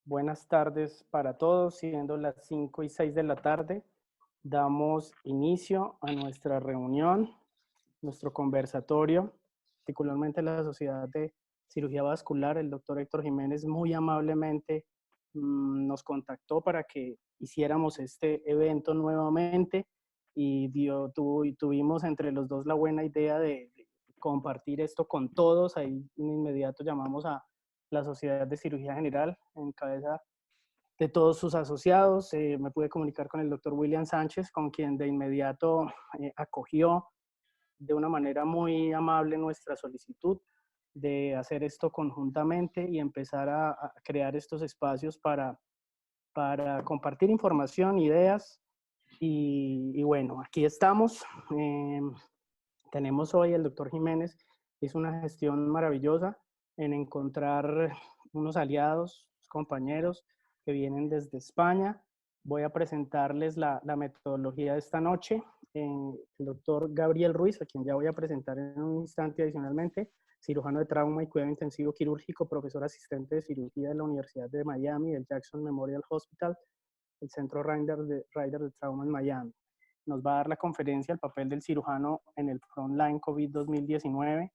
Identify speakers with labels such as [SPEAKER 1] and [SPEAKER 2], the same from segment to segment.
[SPEAKER 1] Buenas tardes para todos, siendo las 5:06 de la tarde. Damos inicio a nuestra reunión, nuestro conversatorio, particularmente la Sociedad de Cirugía Vascular. El doctor Héctor Jiménez muy amablemente nos contactó para que hiciéramos este evento nuevamente y tuvimos entre los dos la buena idea de compartir esto con todos. Ahí de inmediato llamamos a la Sociedad de Cirugía General en cabeza de todos sus asociados. Me pude comunicar con el doctor William Sánchez, con quien de inmediato acogió de una manera muy amable nuestra solicitud de hacer esto conjuntamente y empezar a crear estos espacios para compartir información, ideas. Y bueno, aquí estamos. Tenemos hoy el doctor Jiménez, hizo una gestión maravillosa en encontrar unos aliados, compañeros que vienen desde España. Voy a presentarles la metodología de esta noche. El doctor Gabriel Ruiz, a quien ya voy a presentar en un instante adicionalmente, cirujano de trauma y cuidado intensivo quirúrgico, profesor asistente de cirugía de la Universidad de Miami, del Jackson Memorial Hospital, el Centro Ryder de Trauma en Miami. Nos va a dar la conferencia El papel del cirujano en el Frontline COVID 2019.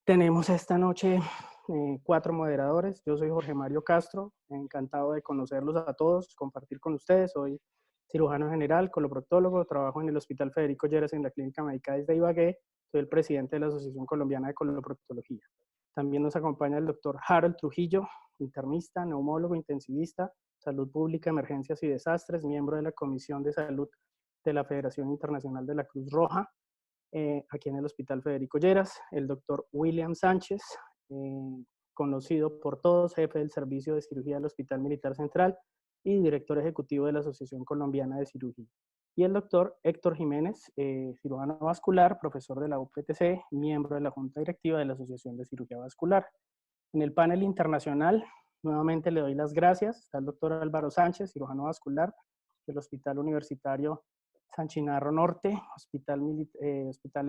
[SPEAKER 1] Tenemos esta noche 4 moderadores. Yo soy Jorge Mario Castro, encantado de conocerlos a todos, compartir con ustedes. Soy cirujano general, coloproctólogo, trabajo en el Hospital Federico Lleras en la Clínica Médica de Ibagué. Soy el presidente de la Asociación Colombiana de Coloproctología. También nos acompaña el doctor Harold Trujillo, internista, neumólogo, intensivista, salud pública, emergencias y desastres, miembro de la Comisión de Salud de la Federación Internacional de la Cruz Roja, aquí en el Hospital Federico Lleras. El doctor William Sánchez, conocido por todos, jefe del Servicio de Cirugía del Hospital Militar Central y director ejecutivo de la Asociación Colombiana de Cirugía. Y el doctor Héctor Jiménez, cirujano vascular, profesor de la UPTC, miembro de la Junta Directiva de la Asociación de Cirugía Vascular. En el panel internacional, nuevamente le doy las gracias. Está el doctor Álvaro Sánchez, cirujano vascular del Hospital Universitario San Chinarro Norte, Hospital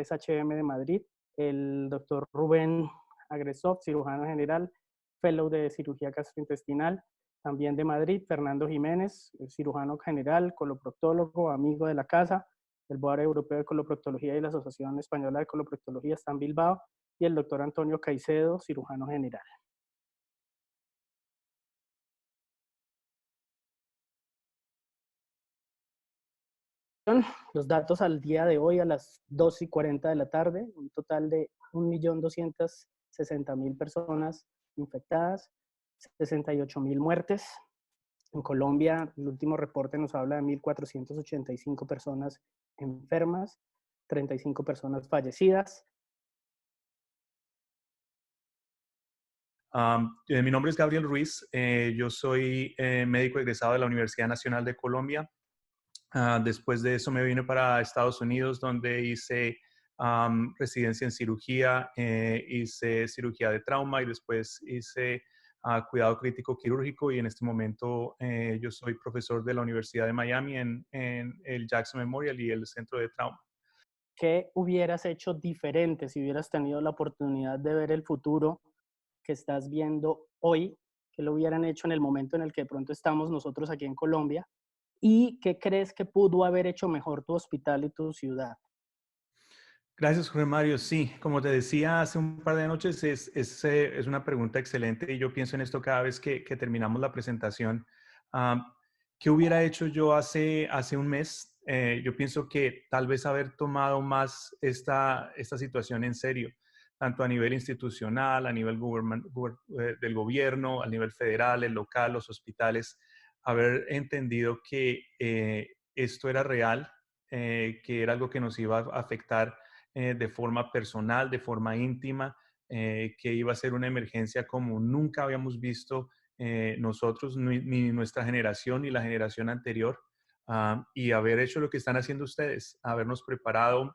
[SPEAKER 1] SHM de Madrid. El doctor Rubén Agresov, cirujano general, fellow de cirugía gastrointestinal, también de Madrid. Fernando Jiménez, cirujano general, coloproctólogo, amigo de la casa, del Board Europeo de Coloproctología y la Asociación Española de Coloproctología, está en Bilbao. Y el doctor Antonio Caicedo, cirujano general. Los datos al día de hoy a las 2:40 de la tarde, un total de 1.260.000 personas infectadas, 68.000 muertes. En Colombia, el último reporte nos habla de 1.485 personas enfermas, 35 personas fallecidas.
[SPEAKER 2] Mi nombre es Gabriel Ruiz, yo soy médico egresado de la Universidad Nacional de Colombia. Después de eso me vine para Estados Unidos, donde hice residencia en cirugía, hice cirugía de trauma y después hice cuidado crítico quirúrgico, y en este momento yo soy profesor de la Universidad de Miami en el Jackson Memorial y el Centro de Trauma.
[SPEAKER 1] ¿Qué hubieras hecho diferente si hubieras tenido la oportunidad de ver el futuro que estás viendo hoy? ¿Qué lo hubieran hecho en el momento en el que de pronto estamos nosotros aquí en Colombia? ¿Y qué crees que pudo haber hecho mejor tu hospital y tu ciudad?
[SPEAKER 2] Gracias, Jorge Mario. Sí, como te decía hace un par de noches, es una pregunta excelente y yo pienso en esto cada vez que terminamos la presentación. Am, ¿Qué hubiera hecho yo hace un mes? Yo pienso que tal vez haber tomado más esta situación en serio, tanto a nivel institucional, a nivel del gobierno, a nivel federal, el local, los hospitales, haber entendido que esto era real, que era algo que nos iba a afectar de forma personal, de forma íntima, que iba a ser una emergencia como nunca habíamos visto nosotros, ni nuestra generación, ni la generación anterior. Y haber hecho lo que están haciendo ustedes, habernos preparado,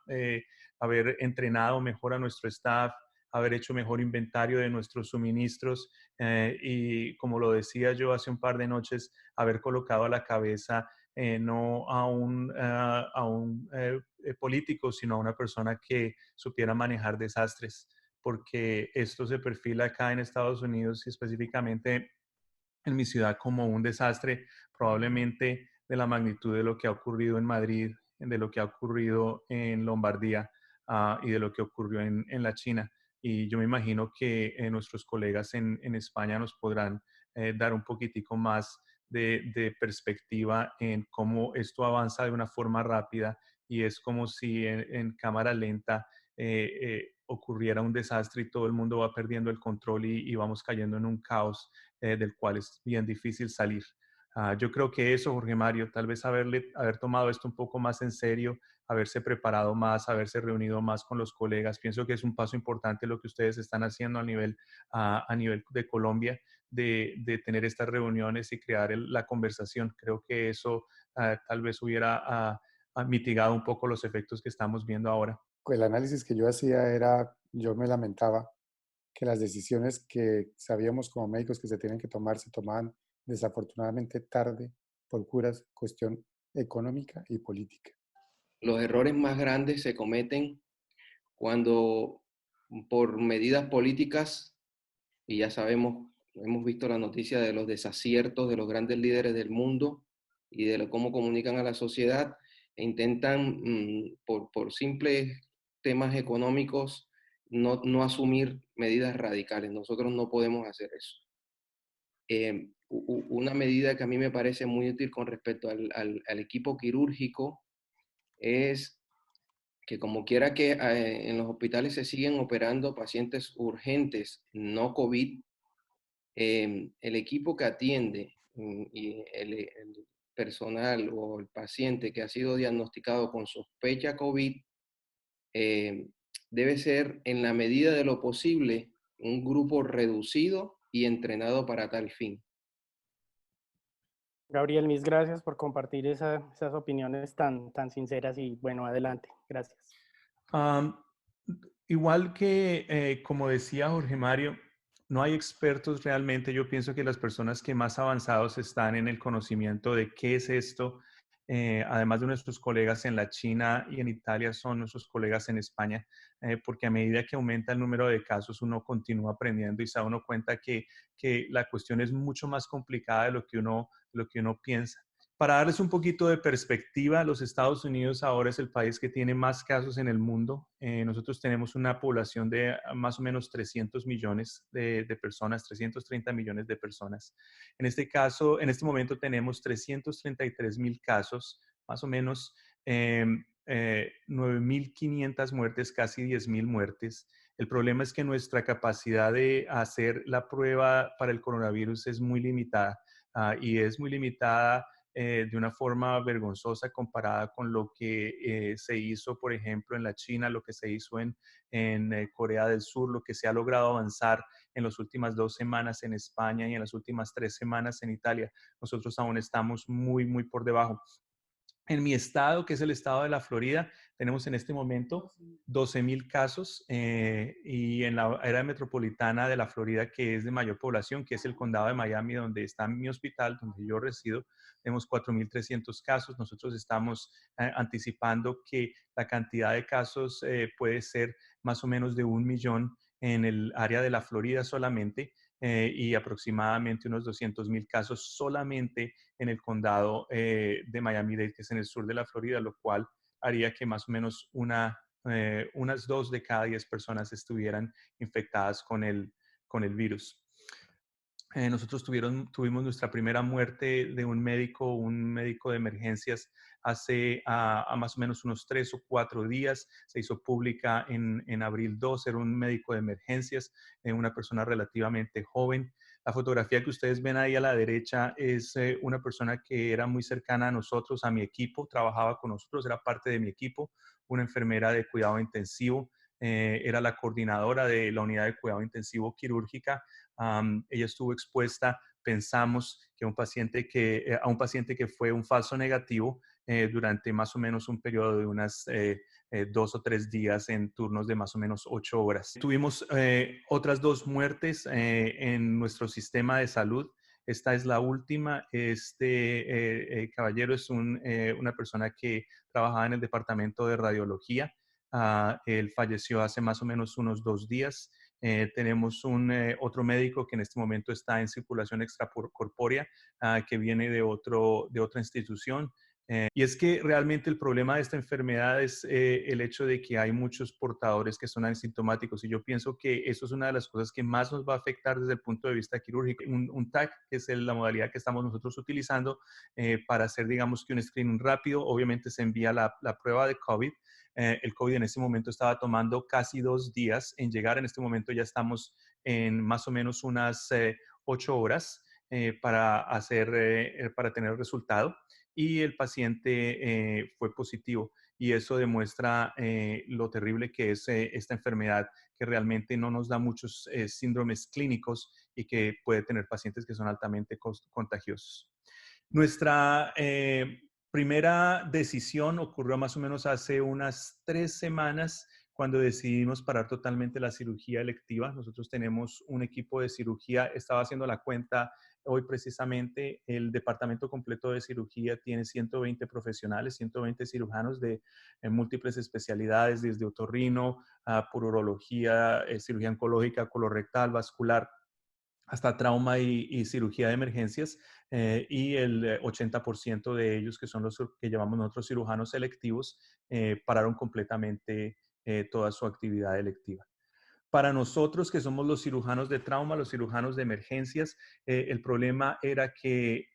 [SPEAKER 2] haber entrenado mejor a nuestro staff, haber hecho mejor inventario de nuestros suministros y, como lo decía yo hace un par de noches, haber colocado a la cabeza no a un político, sino a una persona que supiera manejar desastres, porque esto se perfila acá en Estados Unidos y específicamente en mi ciudad como un desastre, probablemente de la magnitud de lo que ha ocurrido en Madrid, de lo que ha ocurrido en Lombardía, y de lo que ocurrió en la China. Y yo me imagino que nuestros colegas en España nos podrán dar un poquitico más de perspectiva en cómo esto avanza de una forma rápida y es como si en cámara lenta ocurriera un desastre y todo el mundo va perdiendo el control y vamos cayendo en un caos del cual es bien difícil salir. Yo creo que eso, Jorge Mario, tal vez haber tomado esto un poco más en serio, haberse preparado más, haberse reunido más con los colegas, pienso que es un paso importante lo que ustedes están haciendo a nivel de Colombia, de tener estas reuniones y crear la conversación. Creo que eso tal vez hubiera mitigado un poco los efectos que estamos viendo ahora.
[SPEAKER 3] El análisis que yo hacía era, yo me lamentaba que las decisiones que sabíamos como médicos que se tienen que tomar se tomaban desafortunadamente tarde por puras cuestión económica y política.
[SPEAKER 4] Los errores más grandes se cometen cuando por medidas políticas, y ya sabemos, hemos visto la noticia de los desaciertos de los grandes líderes del mundo y de cómo comunican a la sociedad, e intentan, por simples temas económicos, no asumir medidas radicales. Nosotros no podemos hacer eso. Una medida que a mí me parece muy útil con respecto al equipo quirúrgico es que como quiera que en los hospitales se siguen operando pacientes urgentes, no COVID, el equipo que atiende y el personal o el paciente que ha sido diagnosticado con sospecha COVID eh, debe ser en la medida de lo posible un grupo reducido y entrenado para tal fin.
[SPEAKER 1] Gabriel, mis gracias por compartir esas opiniones tan sinceras y bueno, adelante. Gracias.
[SPEAKER 2] Am, Igual que, como decía Jorge Mario, no hay expertos realmente. Yo pienso que las personas que más avanzados están en el conocimiento de qué es esto, además de nuestros colegas en la China y en Italia, son nuestros colegas en España, porque a medida que aumenta el número de casos, uno continúa aprendiendo y se da uno cuenta que la cuestión es mucho más complicada de lo que uno piensa. Para darles un poquito de perspectiva, los Estados Unidos ahora es el país que tiene más casos en el mundo. Nosotros tenemos una población de más o menos 300 millones de personas, 330 millones de personas. En este caso, en este momento tenemos 333,000 casos, más o menos 9,500 muertes, casi 10,000 muertes. El problema es que nuestra capacidad de hacer la prueba para el coronavirus es muy limitada y es muy limitada de una forma vergonzosa comparada con lo que se hizo, por ejemplo, en la China, lo que se hizo en Corea del Sur, lo que se ha logrado avanzar en las últimas 2 semanas en España y en las últimas 3 semanas en Italia. Nosotros aún estamos muy, muy por debajo. En mi estado, que es el estado de la Florida, tenemos en este momento 12,000 casos y en la área metropolitana de la Florida, que es de mayor población, que es el condado de Miami, donde está mi hospital, donde yo resido, tenemos 4,300 casos. Nosotros estamos anticipando que la cantidad de casos puede ser más o menos de 1 millón en el área de la Florida solamente y aproximadamente unos 200,000 casos solamente en el condado de Miami-Dade, que es en el sur de la Florida, lo cual haría que más o menos unas 2 de cada 10 personas estuvieran infectadas con el virus. Nosotros tuvimos nuestra primera muerte de un médico de emergencias hace a más o menos unos 3 o 4 días. Se hizo pública en abril 2, era un médico de emergencias, una persona relativamente joven. La fotografía que ustedes ven ahí a la derecha es una persona que era muy cercana a nosotros, a mi equipo, trabajaba con nosotros, era parte de mi equipo, una enfermera de cuidado intensivo, era la coordinadora de la unidad de cuidado intensivo quirúrgica. Ella estuvo expuesta, pensamos, que a un paciente que fue un falso negativo durante más o menos un periodo de unas 2 o 3 días en turnos de más o menos 8 horas. Tuvimos otras 2 muertes en nuestro sistema de salud. Esta es la última. Este caballero es una persona que trabajaba en el departamento de radiología. Él falleció hace más o menos unos 2 días. Tenemos otro médico que en este momento está en circulación extracorpórea, que viene de otra institución. Y es que realmente el problema de esta enfermedad es el hecho de que hay muchos portadores que son asintomáticos, y yo pienso que eso es una de las cosas que más nos va a afectar desde el punto de vista quirúrgico. Un TAC, que es la modalidad que estamos nosotros utilizando para hacer, digamos, que un screening rápido. Obviamente se envía la prueba de COVID. El COVID en este momento estaba tomando casi 2 días en llegar. En este momento ya estamos en más o menos unas 8 horas para tener el resultado, y el paciente fue positivo. Y eso demuestra lo terrible que es esta enfermedad, que realmente no nos da muchos síndromes clínicos y que puede tener pacientes que son altamente contagiosos. Nuestra primera decisión ocurrió más o menos hace unas 3 semanas, cuando decidimos parar totalmente la cirugía electiva. Nosotros tenemos un equipo de cirugía, estaba haciendo la cuenta hoy precisamente, el departamento completo de cirugía tiene 120 profesionales, 120 cirujanos de múltiples especialidades, desde otorrino, por urología, cirugía oncológica, colorectal, vascular, hasta trauma y cirugía de emergencias, y el 80% de ellos, que son los que llamamos nosotros cirujanos selectivos, pararon completamente toda su actividad electiva. Para nosotros, que somos los cirujanos de trauma, los cirujanos de emergencias, el problema era que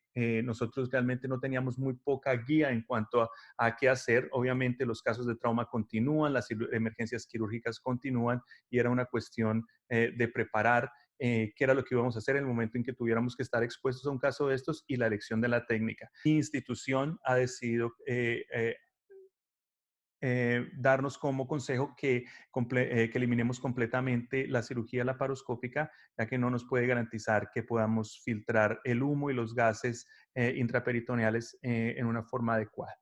[SPEAKER 2] nosotros realmente no teníamos muy poca guía en cuanto a qué hacer. Obviamente los casos de trauma continúan, las emergencias quirúrgicas continúan, y era una cuestión de preparar qué era lo que íbamos a hacer en el momento en que tuviéramos que estar expuestos a un caso de estos, y la elección de la técnica. Mi institución ha decidido darnos como consejo que eliminemos completamente la cirugía laparoscópica, ya que no nos puede garantizar que podamos filtrar el humo y los gases intraperitoneales en una forma adecuada.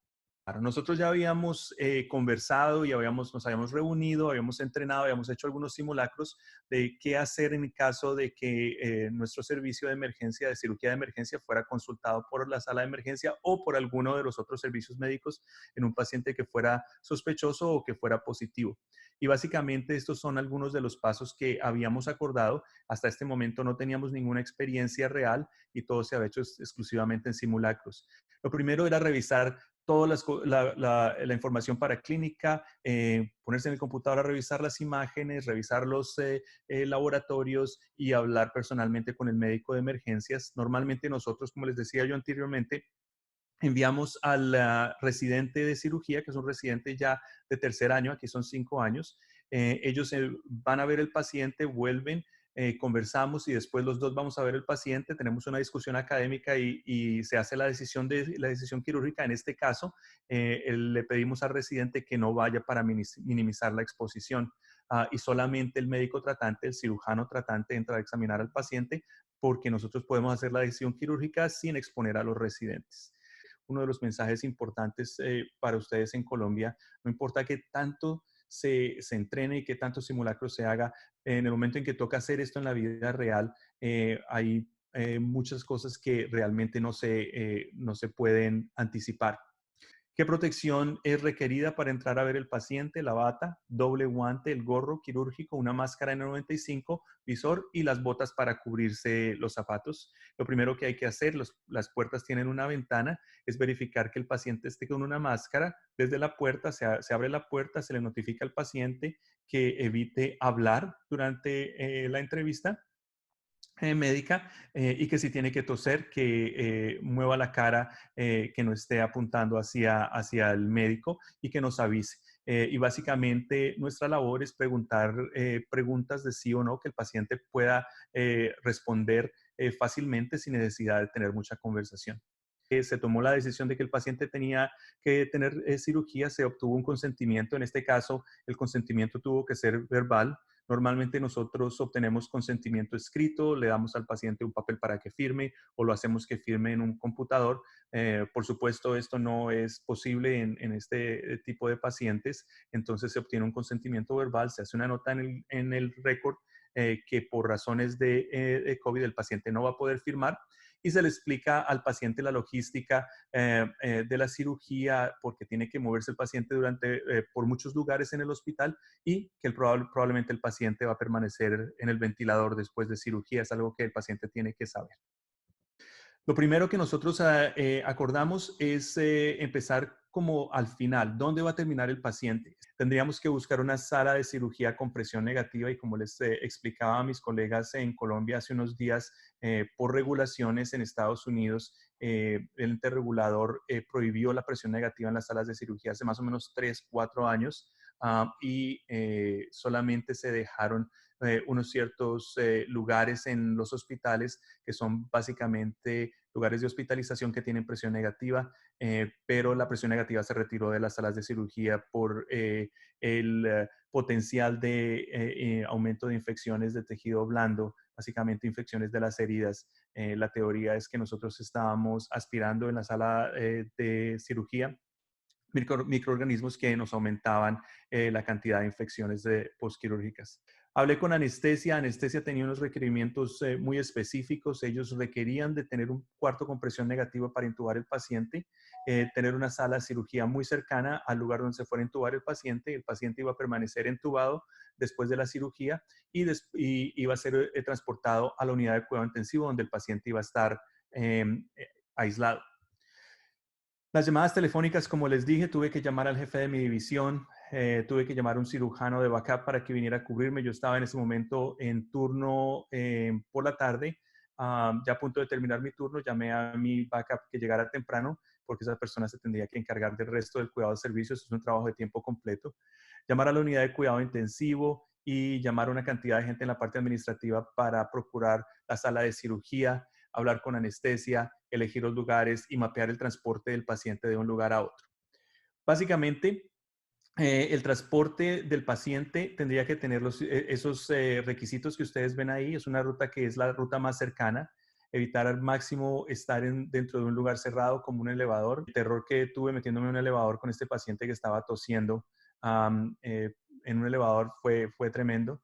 [SPEAKER 2] Nosotros ya habíamos conversado y nos habíamos reunido, habíamos entrenado, habíamos hecho algunos simulacros de qué hacer en caso de que nuestro servicio de emergencia, de cirugía de emergencia, fuera consultado por la sala de emergencia o por alguno de los otros servicios médicos en un paciente que fuera sospechoso o que fuera positivo. Y básicamente estos son algunos de los pasos que habíamos acordado. Hasta este momento no teníamos ninguna experiencia real y todo se había hecho exclusivamente en simulacros. Lo primero era revisar toda la información para clínica, ponerse en el computador a revisar las imágenes, revisar los laboratorios y hablar personalmente con el médico de emergencias. Normalmente nosotros, como les decía yo anteriormente, enviamos al residente de cirugía, que es un residente ya de 3er año, aquí son 5 años. Ellos van a ver el paciente, vuelven, conversamos, y después los dos vamos a ver el paciente, tenemos una discusión académica y se hace la decisión quirúrgica. En este caso, le pedimos al residente que no vaya para minimizar la exposición, y solamente el médico tratante, el cirujano tratante, entra a examinar al paciente, porque nosotros podemos hacer la decisión quirúrgica sin exponer a los residentes. Uno de los mensajes importantes para ustedes en Colombia: no importa qué tanto se entrene y qué tanto simulacro se haga, en el momento en que toca hacer esto en la vida real, hay muchas cosas que realmente no se pueden anticipar. ¿Qué protección es requerida para entrar a ver el paciente? La bata, doble guante, el gorro quirúrgico, una máscara N95, visor y las botas para cubrirse los zapatos. Lo primero que hay que hacer, las puertas tienen una ventana, es verificar que el paciente esté con una máscara. Desde la puerta, se abre la puerta, se le notifica al paciente que evite hablar durante la entrevista médica, y que si tiene que toser, que mueva la cara, que no esté apuntando hacia el médico, y que nos avise. Y básicamente nuestra labor es preguntar preguntas de sí o no, que el paciente pueda responder fácilmente, sin necesidad de tener mucha conversación. Se tomó la decisión de que el paciente tenía que tener cirugía, se obtuvo un consentimiento. En este caso, el consentimiento tuvo que ser verbal. Normalmente nosotros obtenemos consentimiento escrito, le damos al paciente un papel para que firme, o lo hacemos que firme en un computador. Por supuesto, esto no es posible en este tipo de pacientes, entonces se obtiene un consentimiento verbal, se hace una nota en el récord que por razones de COVID el paciente no va a poder firmar, y se le explica al paciente la logística de la cirugía, porque tiene que moverse el paciente por muchos lugares en el hospital y que probablemente el paciente va a permanecer en el ventilador después de cirugía. Es algo que el paciente tiene que saber. Lo primero que nosotros acordamos es empezar como al final, ¿dónde va a terminar el paciente? Tendríamos que buscar una sala de cirugía con presión negativa y como les explicaba a mis colegas en Colombia hace unos días, por regulaciones en Estados Unidos, el ente regulador prohibió la presión negativa en las salas de cirugía hace más o menos 3, 4 años y solamente se dejaron unos ciertos lugares en los hospitales que son básicamente lugares de hospitalización que tienen presión negativa, pero la presión negativa se retiró de las salas de cirugía por el potencial de aumento de infecciones de tejido blando, básicamente infecciones de las heridas. La teoría es que nosotros estábamos aspirando en la sala de cirugía microorganismos que nos aumentaban la cantidad de infecciones postquirúrgicas. Hablé con anestesia. Anestesia tenía unos requerimientos muy específicos. Ellos requerían de tener un cuarto con presión negativa para intubar el paciente, tener una sala de cirugía muy cercana al lugar donde se fuera a intubar el paciente. El paciente iba a permanecer entubado después de la cirugía y iba a ser transportado a la unidad de cuidado intensivo donde el paciente iba a estar aislado. Las llamadas telefónicas, como les dije, tuve que llamar al jefe de mi división, tuve que llamar a un cirujano de backup para que viniera a cubrirme. Yo estaba en ese momento en turno por la tarde, ya a punto de terminar mi turno, llamé a mi backup que llegara temprano, porque esa persona se tendría que encargar del resto del cuidado de servicios. Es un trabajo de tiempo completo. Llamar a la unidad de cuidado intensivo y llamar a una cantidad de gente en la parte administrativa para procurar la sala de cirugía, hablar con anestesia, elegir los lugares y mapear el transporte del paciente de un lugar a otro. Básicamente, el transporte del paciente tendría que tener esos requisitos que ustedes ven ahí. Es una ruta que es la ruta más cercana. Evitar al máximo estar dentro de un lugar cerrado como un elevador. El terror que tuve metiéndome en un elevador con este paciente que estaba tosiendo en un elevador fue tremendo.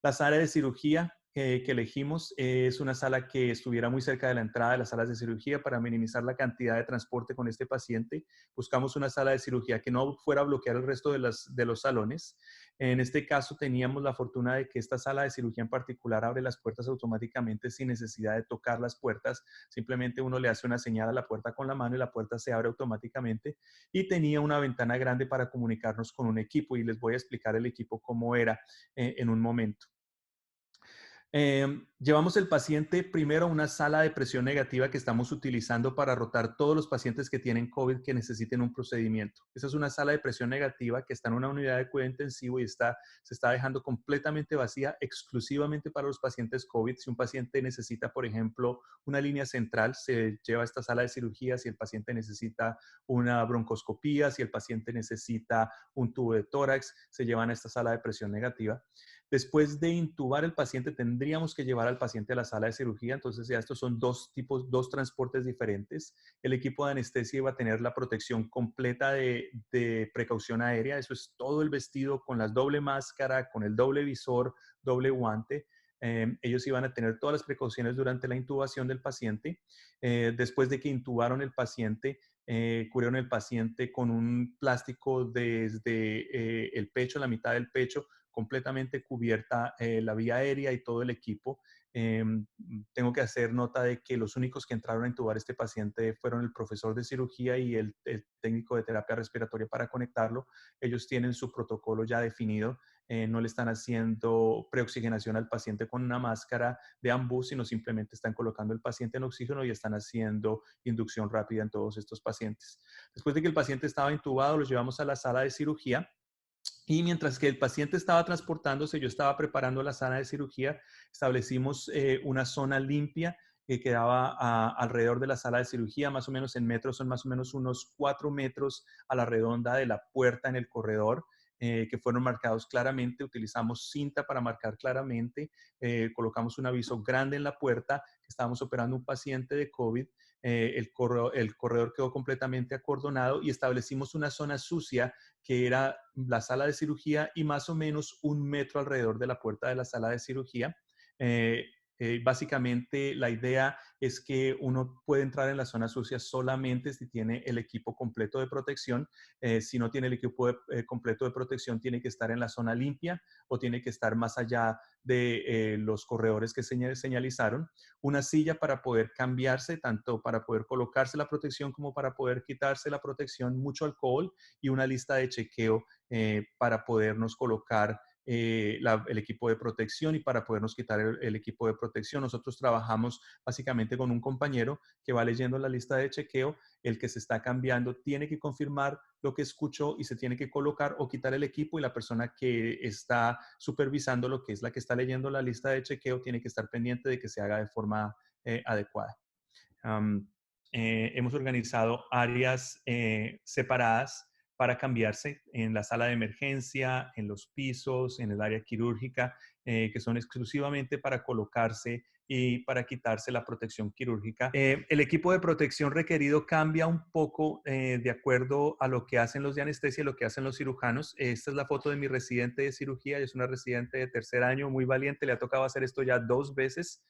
[SPEAKER 2] La sala de cirugía que elegimos es una sala que estuviera muy cerca de la entrada de las salas de cirugía para minimizar la cantidad de transporte con este paciente. Buscamos una sala de cirugía que no fuera a bloquear el resto de los salones. En este caso teníamos la fortuna de que esta sala de cirugía en particular abre las puertas automáticamente sin necesidad de tocar las puertas. Simplemente uno le hace una señal a la puerta con la mano y la puerta se abre automáticamente. Y tenía una ventana grande para comunicarnos con un equipo y les voy a explicar el equipo cómo era en un momento. Llevamos el paciente primero a una sala de presión negativa que estamos utilizando para rotar todos los pacientes que tienen COVID que necesiten un procedimiento. Esa es una sala de presión negativa que está en una unidad de cuidado intensivo y se está dejando completamente vacía exclusivamente para los pacientes COVID. Si un paciente necesita, por ejemplo, una línea central, se lleva a esta sala de cirugía. Si el paciente necesita una broncoscopía, si el paciente necesita un tubo de tórax, se llevan a esta sala de presión negativa. Después de intubar el paciente, tendríamos que llevar al paciente a la sala de cirugía. Entonces ya estos son dos transportes diferentes. El equipo de anestesia iba a tener la protección completa de precaución aérea. Eso es todo el vestido con la doble máscara, con el doble visor, doble guante. Ellos iban a tener todas las precauciones durante la intubación del paciente. Después de que intubaron el paciente, cubrieron el paciente con un plástico desde el pecho, la mitad del pecho, completamente cubierta la vía aérea y todo el equipo. Tengo que hacer nota de que los únicos que entraron a intubar a este paciente fueron el profesor de cirugía y el técnico de terapia respiratoria para conectarlo. Ellos tienen su protocolo ya definido. No le están haciendo preoxigenación al paciente con una máscara de ambos, sino simplemente están colocando el paciente en oxígeno y están haciendo inducción rápida en todos estos pacientes. Después de que el paciente estaba intubado, los llevamos a la sala de cirugía. Y mientras que el paciente estaba transportándose, yo estaba preparando la sala de cirugía, establecimos una zona limpia que quedaba alrededor de la sala de cirugía, más o menos en metros, son más o menos unos 4 metros a la redonda de la puerta en el corredor, que fueron marcados claramente. Utilizamos cinta para marcar claramente, colocamos un aviso grande en la puerta que estábamos operando un paciente de COVID. El corredor quedó completamente acordonado y establecimos una zona sucia que era la sala de cirugía y más o menos 1 metro alrededor de la puerta de la sala de cirugía. Básicamente, la idea es que uno puede entrar en la zona sucia solamente si tiene el equipo completo de protección. Si no tiene el equipo completo de protección, tiene que estar en la zona limpia o tiene que estar más allá de los corredores que señalizaron. Una silla para poder cambiarse, tanto para poder colocarse la protección como para poder quitarse la protección, mucho alcohol y una lista de chequeo para podernos colocar el equipo de protección y para podernos quitar el equipo de protección. Nosotros trabajamos básicamente con un compañero que va leyendo la lista de chequeo. El que se está cambiando tiene que confirmar lo que escuchó y se tiene que colocar o quitar el equipo, y la persona que está supervisando, lo que es la que está leyendo la lista de chequeo, tiene que estar pendiente de que se haga de forma adecuada. Hemos organizado áreas separadas para cambiarse en la sala de emergencia, en los pisos, en el área quirúrgica, que son exclusivamente para colocarse y para quitarse la protección quirúrgica. El equipo de protección requerido cambia un poco de acuerdo a lo que hacen los de anestesia y lo que hacen los cirujanos. Esta es la foto de mi residente de cirugía. Es una residente de tercer año, muy valiente. Le ha tocado hacer esto ya 2 veces.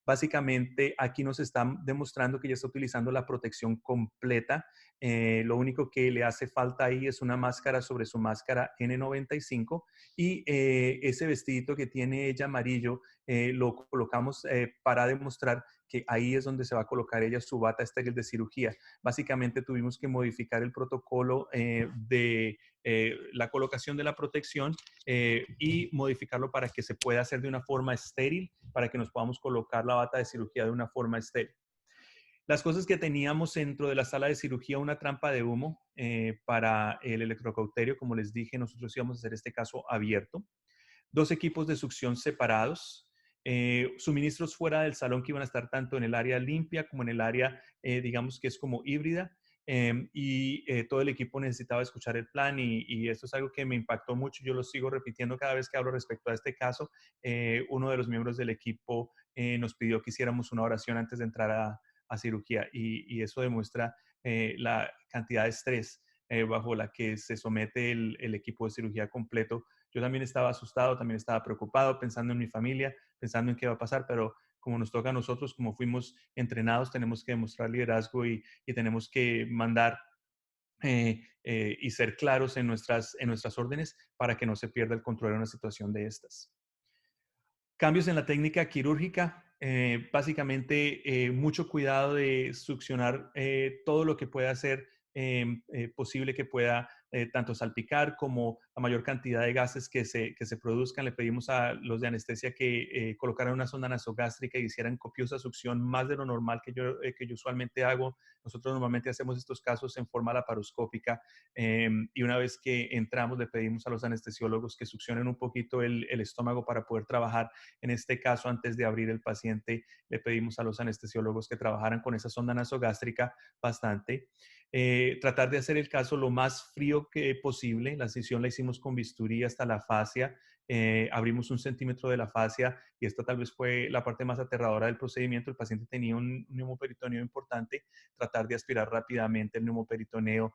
[SPEAKER 2] Básicamente, aquí nos están demostrando que ya está utilizando la protección completa. Lo único que le hace falta ahí es una máscara sobre su máscara N95, y ese vestidito que tiene ella amarillo lo colocamos para demostrar que ahí es donde se va a colocar ella su bata estéril de cirugía. Básicamente tuvimos que modificar el protocolo de la colocación de la protección y modificarlo para que se pueda hacer de una forma estéril, para que nos podamos colocar la bata de cirugía de una forma estéril. Las cosas que teníamos dentro de la sala de cirugía: una trampa de humo para el electrocauterio. Como les dije, nosotros íbamos a hacer este caso abierto. 2 equipos de succión separados, suministros fuera del salón que iban a estar tanto en el área limpia como en el área, digamos que es como híbrida, todo el equipo necesitaba escuchar el plan, y esto es algo que me impactó mucho. Yo lo sigo repitiendo cada vez que hablo respecto a este caso. Uno de los miembros del equipo nos pidió que hiciéramos una oración antes de entrar a cirugía, y eso demuestra la cantidad de estrés bajo la que se somete el equipo de cirugía completo. Yo también estaba asustado, también estaba preocupado, pensando en mi familia, pensando en qué va a pasar, pero como nos toca a nosotros, como fuimos entrenados, tenemos que demostrar liderazgo y tenemos que mandar y ser claros en nuestras órdenes para que no se pierda el control en una situación de estas. Cambios en la técnica quirúrgica. Básicamente, mucho cuidado de succionar todo lo que pueda ser posible que pueda tanto salpicar como la mayor cantidad de gases que se produzcan. Le pedimos a los de anestesia que colocaran una sonda nasogástrica y hicieran copiosa succión, más de lo normal que yo usualmente hago. Nosotros normalmente hacemos estos casos en forma laparoscópica, y una vez que entramos le pedimos a los anestesiólogos que succionen un poquito el estómago para poder trabajar. En este caso, antes de abrir el paciente, le pedimos a los anestesiólogos que trabajaran con esa sonda nasogástrica bastante. Tratar de hacer el caso lo más frío que posible. La incisión la hicimos con bisturí hasta la fascia. Abrimos 1 centímetro de la fascia, y esta tal vez fue la parte más aterradora del procedimiento. El paciente tenía un neumoperitoneo importante. Tratar de aspirar rápidamente el neumoperitoneo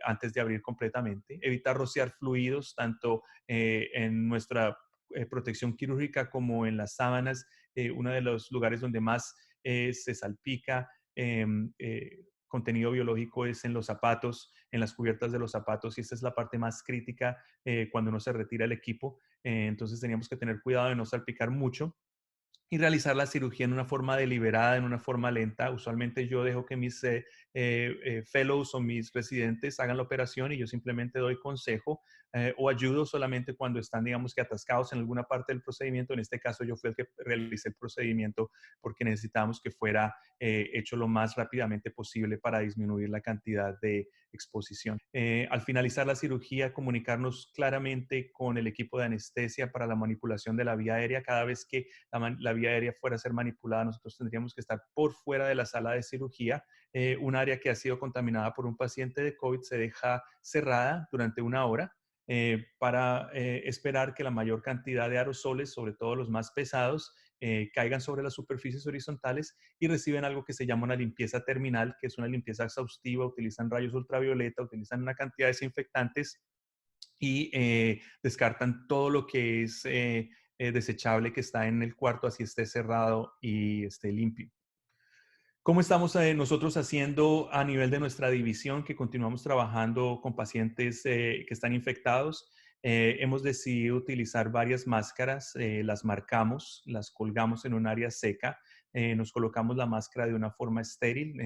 [SPEAKER 2] antes de abrir completamente. Evitar rociar fluidos tanto en nuestra protección quirúrgica como en las sábanas. Uno de los lugares donde más se salpica contenido biológico es en los zapatos, en las cubiertas de los zapatos, y esta es la parte más crítica cuando uno se retira el equipo. Entonces teníamos que tener cuidado de no salpicar mucho y realizar la cirugía en una forma deliberada, en una forma lenta. Usualmente yo dejo que mis fellows o mis residentes hagan la operación y yo simplemente doy consejo o ayudo solamente cuando están, digamos que atascados en alguna parte del procedimiento. En este caso yo fui el que realicé el procedimiento porque necesitábamos que fuera hecho lo más rápidamente posible para disminuir la cantidad de exposición. Al finalizar la cirugía, comunicarnos claramente con el equipo de anestesia para la manipulación de la vía aérea. Cada vez que la vía aérea fuera a ser manipulada, nosotros tendríamos que estar por fuera de la sala de cirugía. Un área que ha sido contaminada por un paciente de COVID se deja cerrada durante 1 hora para esperar que la mayor cantidad de aerosoles, sobre todo los más pesados, caigan sobre las superficies horizontales y reciben algo que se llama una limpieza terminal, que es una limpieza exhaustiva. Utilizan rayos ultravioleta, utilizan una cantidad de desinfectantes y descartan todo lo que es desechable que está en el cuarto, así esté cerrado y esté limpio. ¿Cómo estamos nosotros haciendo a nivel de nuestra división, que continuamos trabajando con pacientes que están infectados? Hemos decidido utilizar varias máscaras, las marcamos, las colgamos en un área seca, nos colocamos la máscara de una forma estéril.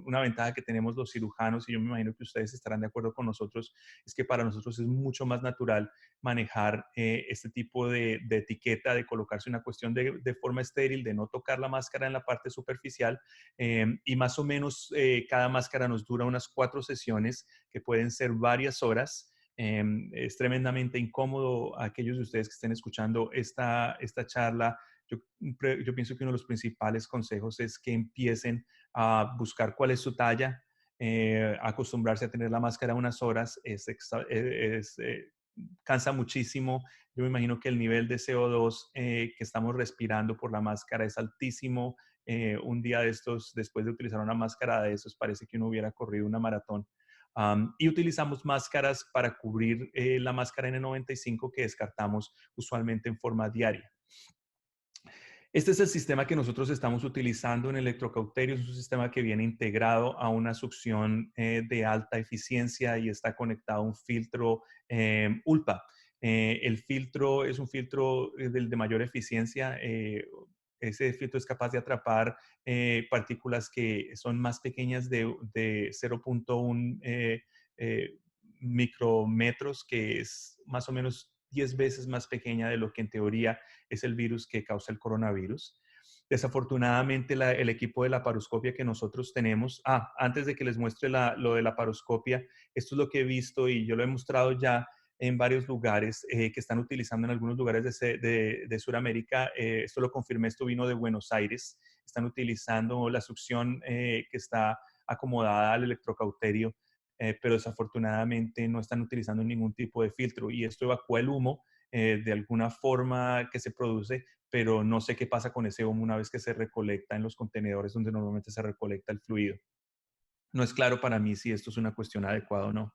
[SPEAKER 2] Una ventaja que tenemos los cirujanos, y yo me imagino que ustedes estarán de acuerdo con nosotros, es que para nosotros es mucho más natural manejar este tipo de etiqueta, de colocarse una cuestión de forma estéril, de no tocar la máscara en la parte superficial, y más o menos cada máscara nos dura unas 4 sesiones que pueden ser varias horas. Es tremendamente incómodo a aquellos de ustedes que estén escuchando esta charla. Yo pienso que uno de los principales consejos es que empiecen a buscar cuál es su talla, acostumbrarse a tener la máscara unas horas. Cansa muchísimo. Yo me imagino que el nivel de CO2 que estamos respirando por la máscara es altísimo. Un día de estos, después de utilizar una máscara de esos, parece que uno hubiera corrido una maratón. Y utilizamos máscaras para cubrir la máscara N95 que descartamos usualmente en forma diaria. Este es el sistema que nosotros estamos utilizando en Electrocauterio. Es un sistema que viene integrado a una succión de alta eficiencia y está conectado a un filtro ULPA. El filtro es un filtro de mayor eficiencia. Ese filtro es capaz de atrapar partículas que son más pequeñas de 0.1 micrometros, que es más o menos 10 veces más pequeña de lo que en teoría es el virus que causa el coronavirus. Desafortunadamente, el equipo de la laparoscopia que nosotros tenemos, antes de que les muestre lo de la laparoscopia, esto es lo que he visto y yo lo he mostrado ya en varios lugares que están utilizando en algunos lugares de Sudamérica. Esto lo confirmé, esto vino de Buenos Aires. Están utilizando la succión que está acomodada al electrocauterio, pero desafortunadamente no están utilizando ningún tipo de filtro y esto evacúa el humo de alguna forma que se produce, pero no sé qué pasa con ese humo una vez que se recolecta en los contenedores donde normalmente se recolecta el fluido. No es claro para mí si esto es una cuestión adecuada o no.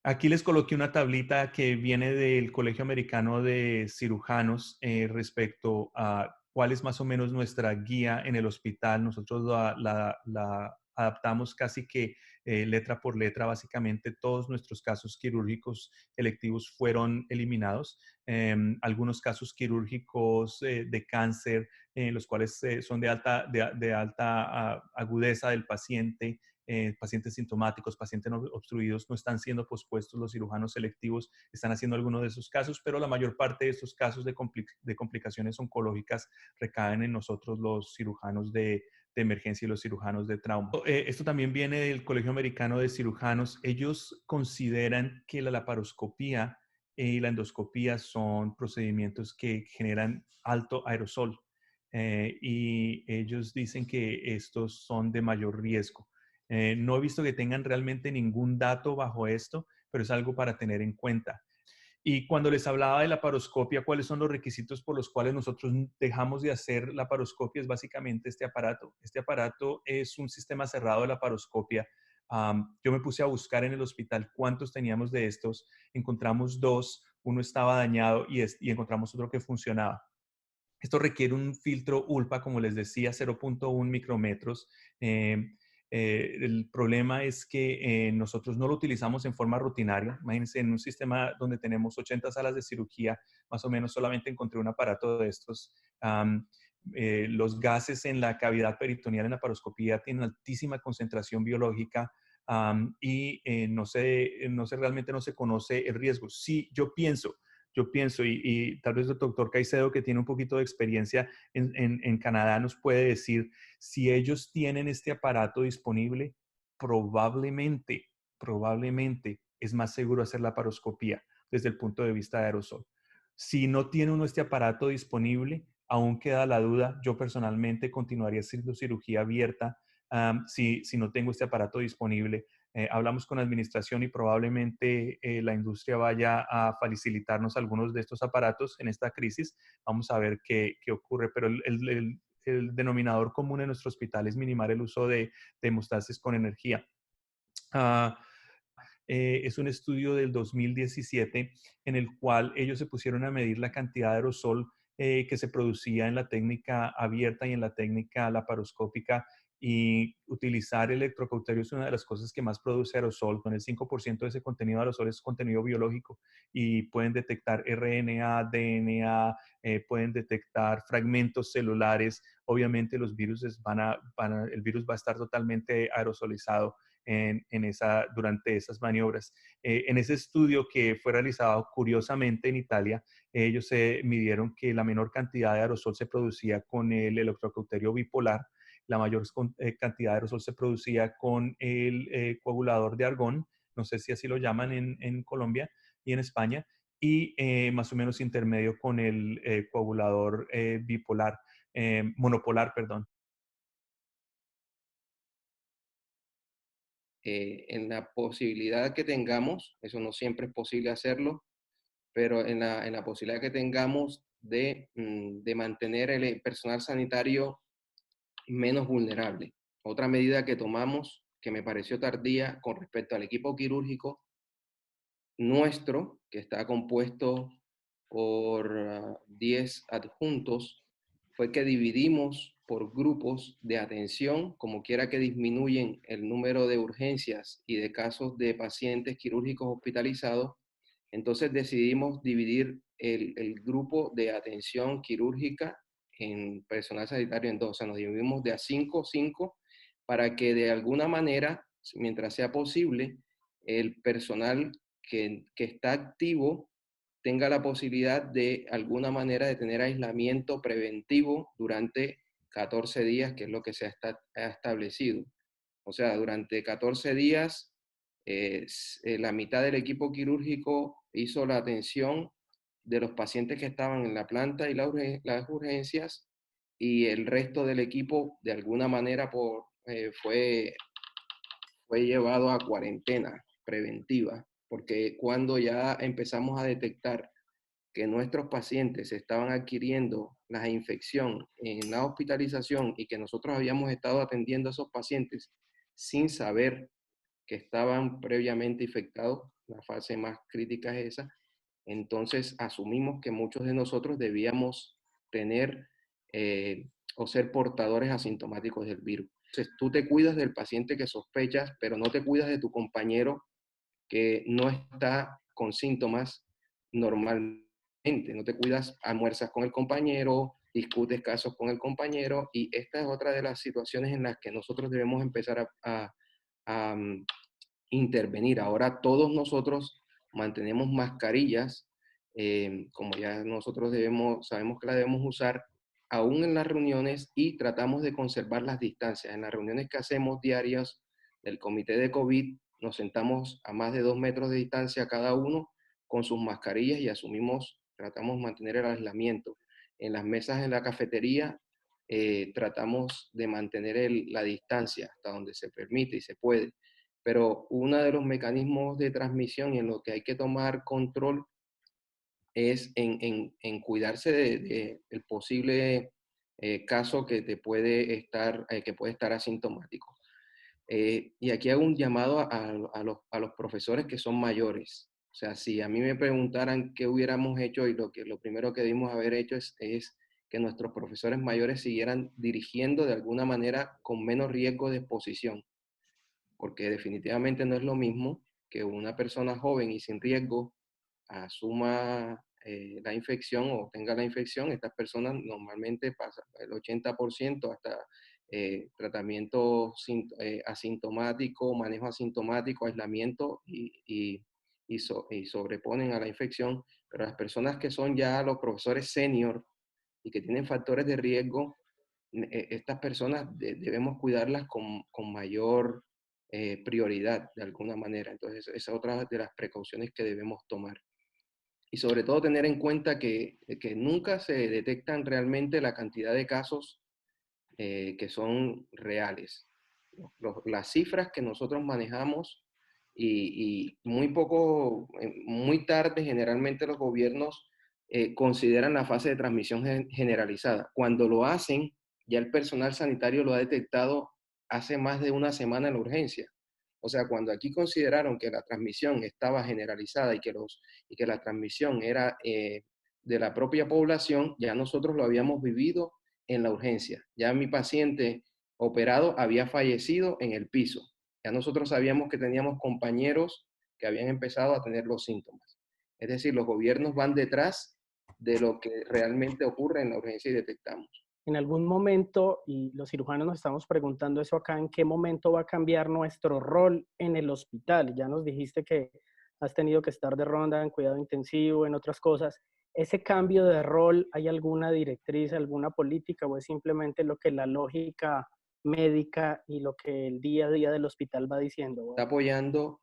[SPEAKER 2] Aquí les coloqué una tablita que viene del Colegio Americano de Cirujanos respecto a cuál es más o menos nuestra guía en el hospital. Nosotros la adaptamos casi que letra por letra. Básicamente todos nuestros casos quirúrgicos electivos fueron eliminados. Algunos casos quirúrgicos de cáncer, los cuales son de alta agudeza del paciente, pacientes sintomáticos, pacientes no obstruidos, no están siendo pospuestos. Los cirujanos selectivos están haciendo algunos de esos casos, pero la mayor parte de estos casos de complicaciones oncológicas recaen en nosotros, los cirujanos de emergencia y los cirujanos de trauma. Esto también viene del Colegio Americano de Cirujanos. Ellos consideran que la laparoscopía y la endoscopía son procedimientos que generan alto aerosol, y ellos dicen que estos son de mayor riesgo. No he visto que tengan realmente ningún dato bajo esto, pero es algo para tener en cuenta. Y cuando les hablaba de la laparoscopia, ¿cuáles son los requisitos por los cuales nosotros dejamos de hacer la laparoscopia? Es básicamente este aparato. Este aparato es un sistema cerrado de laparoscopia. Yo me puse a buscar en el hospital cuántos teníamos de estos. Encontramos 2, uno estaba dañado y encontramos otro que funcionaba. Esto requiere un filtro ULPA, como les decía, 0.1 micrometros. El problema es que nosotros no lo utilizamos en forma rutinaria. Imagínense, en un sistema donde tenemos 80 salas de cirugía, más o menos solamente encontré un aparato de estos. Los gases en la cavidad peritoneal en la laparoscopía tienen altísima concentración biológica, y realmente no se conoce el riesgo. Sí, yo pienso, y tal vez el doctor Caicedo, que tiene un poquito de experiencia en Canadá, nos puede decir si ellos tienen este aparato disponible. Probablemente es más seguro hacer la laparoscopía desde el punto de vista de aerosol. Si no tiene uno este aparato disponible, aún queda la duda. Yo personalmente continuaría haciendo cirugía abierta si no tengo este aparato disponible. Hablamos con la administración y probablemente la industria vaya a facilitarnos algunos de estos aparatos en esta crisis. Vamos a ver qué ocurre, pero el denominador común en nuestro hospital es minimar el uso de hemostasis con energía. es un estudio del 2017 en el cual ellos se pusieron a medir la cantidad de aerosol que se producía en la técnica abierta y en la técnica laparoscópica, y utilizar electrocauterio es una de las cosas que más produce aerosol. Con el 5% de ese contenido de aerosol es contenido biológico y pueden detectar RNA, DNA, pueden detectar fragmentos celulares. Obviamente los virus el virus va a estar totalmente aerosolizado durante esas maniobras. En ese estudio que fue realizado curiosamente en Italia, ellos midieron que la menor cantidad de aerosol se producía con el electrocauterio bipolar, la mayor cantidad de aerosol se producía con el coagulador de argón, no sé si así lo llaman en Colombia y en España, y más o menos intermedio con el coagulador monopolar, perdón.
[SPEAKER 4] En la posibilidad que tengamos, eso no siempre es posible hacerlo, pero en la posibilidad que tengamos de mantener el personal sanitario menos vulnerable. Otra medida que tomamos, que me pareció tardía con respecto al equipo quirúrgico nuestro, que está compuesto por 10 adjuntos, fue que dividimos por grupos de atención, como quiera que disminuyen el número de urgencias y de casos de pacientes quirúrgicos hospitalizados. Entonces decidimos dividir el grupo de atención quirúrgica en personal sanitario en dos. O sea, nos dividimos de a 5, para que de alguna manera, mientras sea posible, el personal que está activo tenga la posibilidad de alguna manera de tener aislamiento preventivo durante 14 días, que es lo que se ha establecido. O sea, durante 14 días, la mitad del equipo quirúrgico hizo la atención de los pacientes que estaban en la planta y las urgencias, y el resto del equipo, de alguna manera, fue llevado a cuarentena preventiva, porque cuando ya empezamos a detectar que nuestros pacientes estaban adquiriendo la infección en la hospitalización y que nosotros habíamos estado atendiendo a esos pacientes sin saber que estaban previamente infectados, la fase más crítica es esa, entonces asumimos que muchos de nosotros debíamos tener o ser portadores asintomáticos del virus. Entonces tú te cuidas del paciente que sospechas, pero no te cuidas de tu compañero que no está con síntomas normalmente. No te cuidas, almuerzas con el compañero, discutes casos con el compañero, y esta es otra de las situaciones en las que nosotros debemos empezar a intervenir. Ahora todos nosotros mantenemos mascarillas, como ya nosotros sabemos que la debemos usar aún en las reuniones, y tratamos de conservar las distancias. En las reuniones que hacemos diarias del comité de COVID, nos sentamos a más de 2 metros de distancia cada uno con sus mascarillas y tratamos de mantener el aislamiento. En las mesas en la cafetería tratamos de mantener la distancia hasta donde se permite y se puede. Pero uno de los mecanismos de transmisión y en lo que hay que tomar control es en cuidarse del posible caso que puede estar asintomático. Y aquí hago un llamado a los profesores que son mayores. O sea, si a mí me preguntaran qué hubiéramos hecho, y lo primero que debimos haber hecho es que nuestros profesores mayores siguieran dirigiendo de alguna manera con menos riesgo de exposición, porque definitivamente no es lo mismo que una persona joven y sin riesgo asuma la infección o tenga la infección. Estas personas normalmente pasan el 80% hasta tratamiento asintomático, manejo asintomático, aislamiento, y sobreponen a la infección. Pero las personas que son ya los profesores senior y que tienen factores de riesgo, estas personas debemos cuidarlas con mayor prioridad de alguna manera. Entonces, esa es otra de las precauciones que debemos tomar. Y sobre todo tener en cuenta que nunca se detectan realmente la cantidad de casos que son reales. Las cifras que nosotros manejamos, y muy tarde generalmente los gobiernos consideran la fase de transmisión generalizada. Cuando lo hacen, ya el personal sanitario lo ha detectado hace más de una semana en la urgencia. O sea, cuando aquí consideraron que la transmisión estaba generalizada y que la transmisión era de la propia población, ya nosotros lo habíamos vivido en la urgencia. Ya mi paciente operado había fallecido en el piso. Ya nosotros sabíamos que teníamos compañeros que habían empezado a tener los síntomas. Es decir, los gobiernos van detrás de lo que realmente ocurre en la urgencia y detectamos.
[SPEAKER 1] En algún momento, y los cirujanos nos estamos preguntando eso acá, ¿en qué momento va a cambiar nuestro rol en el hospital? Ya nos dijiste que has tenido que estar de ronda en cuidado intensivo, en otras cosas. ¿Ese cambio de rol, hay alguna directriz, alguna política o es simplemente lo que la lógica médica y lo que el día a día del hospital va diciendo?
[SPEAKER 4] Está apoyando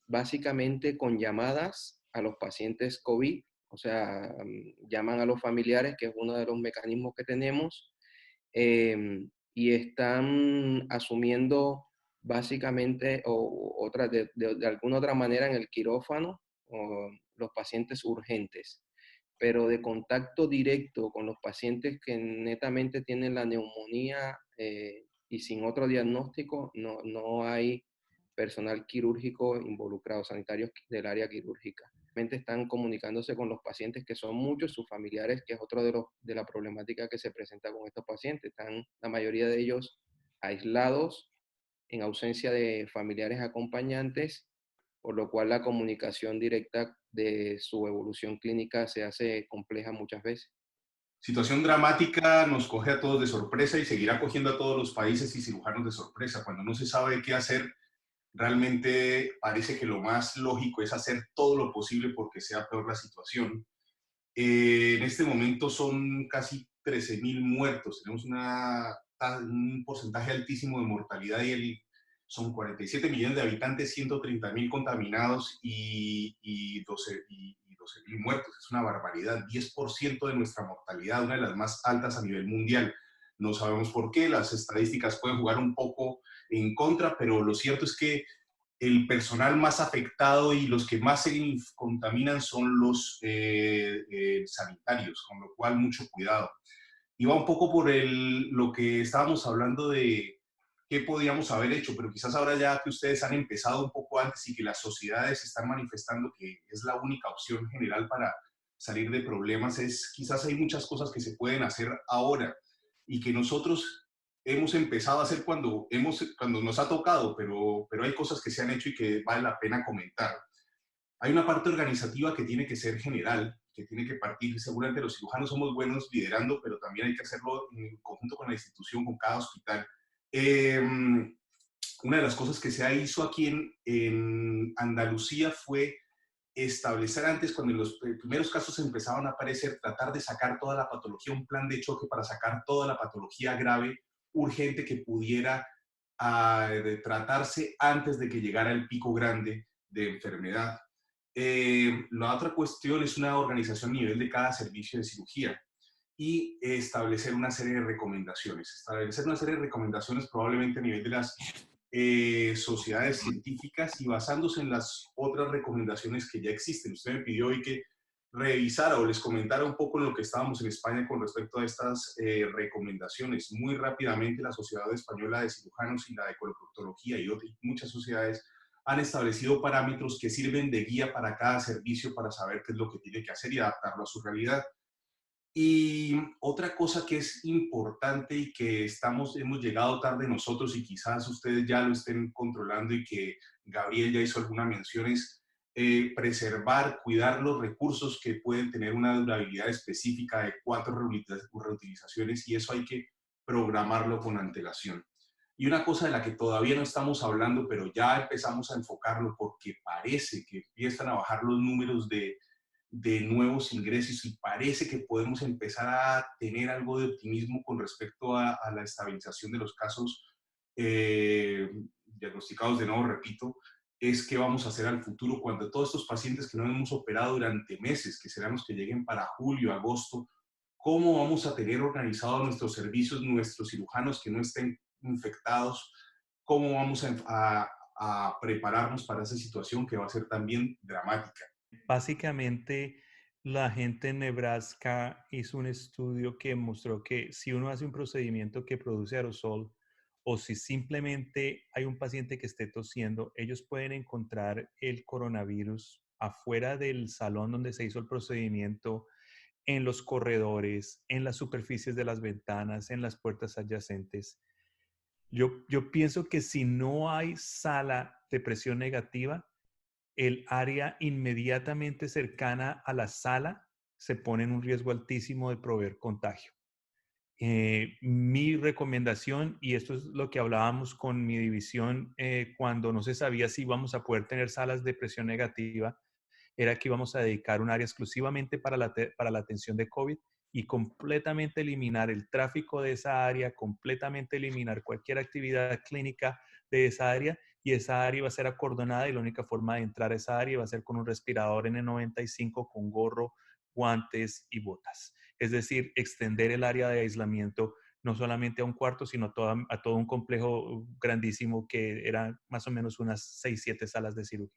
[SPEAKER 4] básicamente con llamadas a los pacientes COVID, o sea, llaman a los familiares, que es uno de los mecanismos que tenemos, y están asumiendo básicamente de alguna otra manera en el quirófano los pacientes urgentes, pero de contacto directo con los pacientes que netamente tienen la neumonía y sin otro diagnóstico, no hay personal quirúrgico involucrado, sanitarios del área quirúrgica. Están comunicándose con los pacientes, que son muchos, sus familiares, que es otro de la problemática que se presenta con estos pacientes. Están la mayoría de ellos aislados, en ausencia de familiares acompañantes, por lo cual la comunicación directa de su evolución clínica se hace compleja muchas veces.
[SPEAKER 5] Situación dramática, nos coge a todos de sorpresa y seguirá cogiendo a todos los países y cirujanos de sorpresa. Cuando no se sabe qué hacer, realmente parece que lo más lógico es hacer todo lo posible porque sea peor la situación. En este momento son casi 13.000 muertos, tenemos un porcentaje altísimo de mortalidad son 47 millones de habitantes, 130.000 contaminados y 12.000 muertos. Es una barbaridad, 10% de nuestra mortalidad, una de las más altas a nivel mundial. No sabemos por qué, las estadísticas pueden jugar un poco en contra, pero lo cierto es que el personal más afectado y los que más se contaminan son los sanitarios, con lo cual mucho cuidado. Y va un poco por lo que estábamos hablando de qué podíamos haber hecho, pero quizás ahora ya que ustedes han empezado un poco antes y que las sociedades están manifestando que es la única opción general para salir de problemas, quizás hay muchas cosas que se pueden hacer ahora y que nosotros hemos empezado a hacer cuando nos ha tocado, pero hay cosas que se han hecho y que vale la pena comentar. Hay una parte organizativa que tiene que ser general, que tiene que partir, seguramente los cirujanos somos buenos liderando, pero también hay que hacerlo en conjunto con la institución, con cada hospital. Una de las cosas que se hizo aquí en Andalucía fue establecer antes, cuando los primeros casos empezaban a aparecer, tratar de sacar toda la patología, un plan de choque para sacar toda la patología grave, urgente, que pudiera tratarse antes de que llegara el pico grande de enfermedad. La otra cuestión es una organización a nivel de cada servicio de cirugía y establecer una serie de recomendaciones. Establecer una serie de recomendaciones probablemente a nivel de las sociedades científicas y basándose en las otras recomendaciones que ya existen. Usted me pidió hoy que revisara o les comentara un poco lo que estábamos en España con respecto a estas recomendaciones. Muy rápidamente la Sociedad Española de Cirujanos y la de Coloproctología y muchas sociedades han establecido parámetros que sirven de guía para cada servicio para saber qué es lo que tiene que hacer y adaptarlo a su realidad. Y otra cosa que es importante y que hemos llegado tarde nosotros y quizás ustedes ya lo estén controlando y que Gabriel ya hizo alguna mención es preservar, cuidar los recursos que pueden tener una durabilidad específica de 4 reutilizaciones y eso hay que programarlo con antelación. Y una cosa de la que todavía no estamos hablando, pero ya empezamos a enfocarlo porque parece que empiezan a bajar los números de nuevos ingresos y parece que podemos empezar a tener algo de optimismo con respecto a la estabilización de los casos diagnosticados de nuevo, repito, es qué vamos a hacer al futuro cuando todos estos pacientes que no hemos operado durante meses, que serán los que lleguen para julio, agosto, cómo vamos a tener organizados nuestros servicios, nuestros cirujanos que no estén infectados, cómo vamos a prepararnos para esa situación que va a ser también dramática.
[SPEAKER 2] Básicamente, la gente en Nebraska hizo un estudio que mostró que si uno hace un procedimiento que produce aerosol o si simplemente hay un paciente que esté tosiendo, ellos pueden encontrar el coronavirus afuera del salón donde se hizo el procedimiento, en los corredores, en las superficies de las ventanas, en las puertas adyacentes. Yo pienso que si no hay sala de presión negativa, el área inmediatamente cercana a la sala se pone en un riesgo altísimo de proveer contagio. Mi recomendación, y esto es lo que hablábamos con mi división cuando no se sabía si íbamos a poder tener salas de presión negativa, era que íbamos a dedicar un área exclusivamente para la atención de COVID y completamente eliminar el tráfico de esa área, completamente eliminar cualquier actividad clínica de esa área, y esa área va a ser acordonada y la única forma de entrar a esa área va a ser con un respirador N95 con gorro, guantes y botas. Es decir, extender el área de aislamiento no solamente a un cuarto, sino a todo un complejo grandísimo que era más o menos unas 6, 7 salas de cirugía.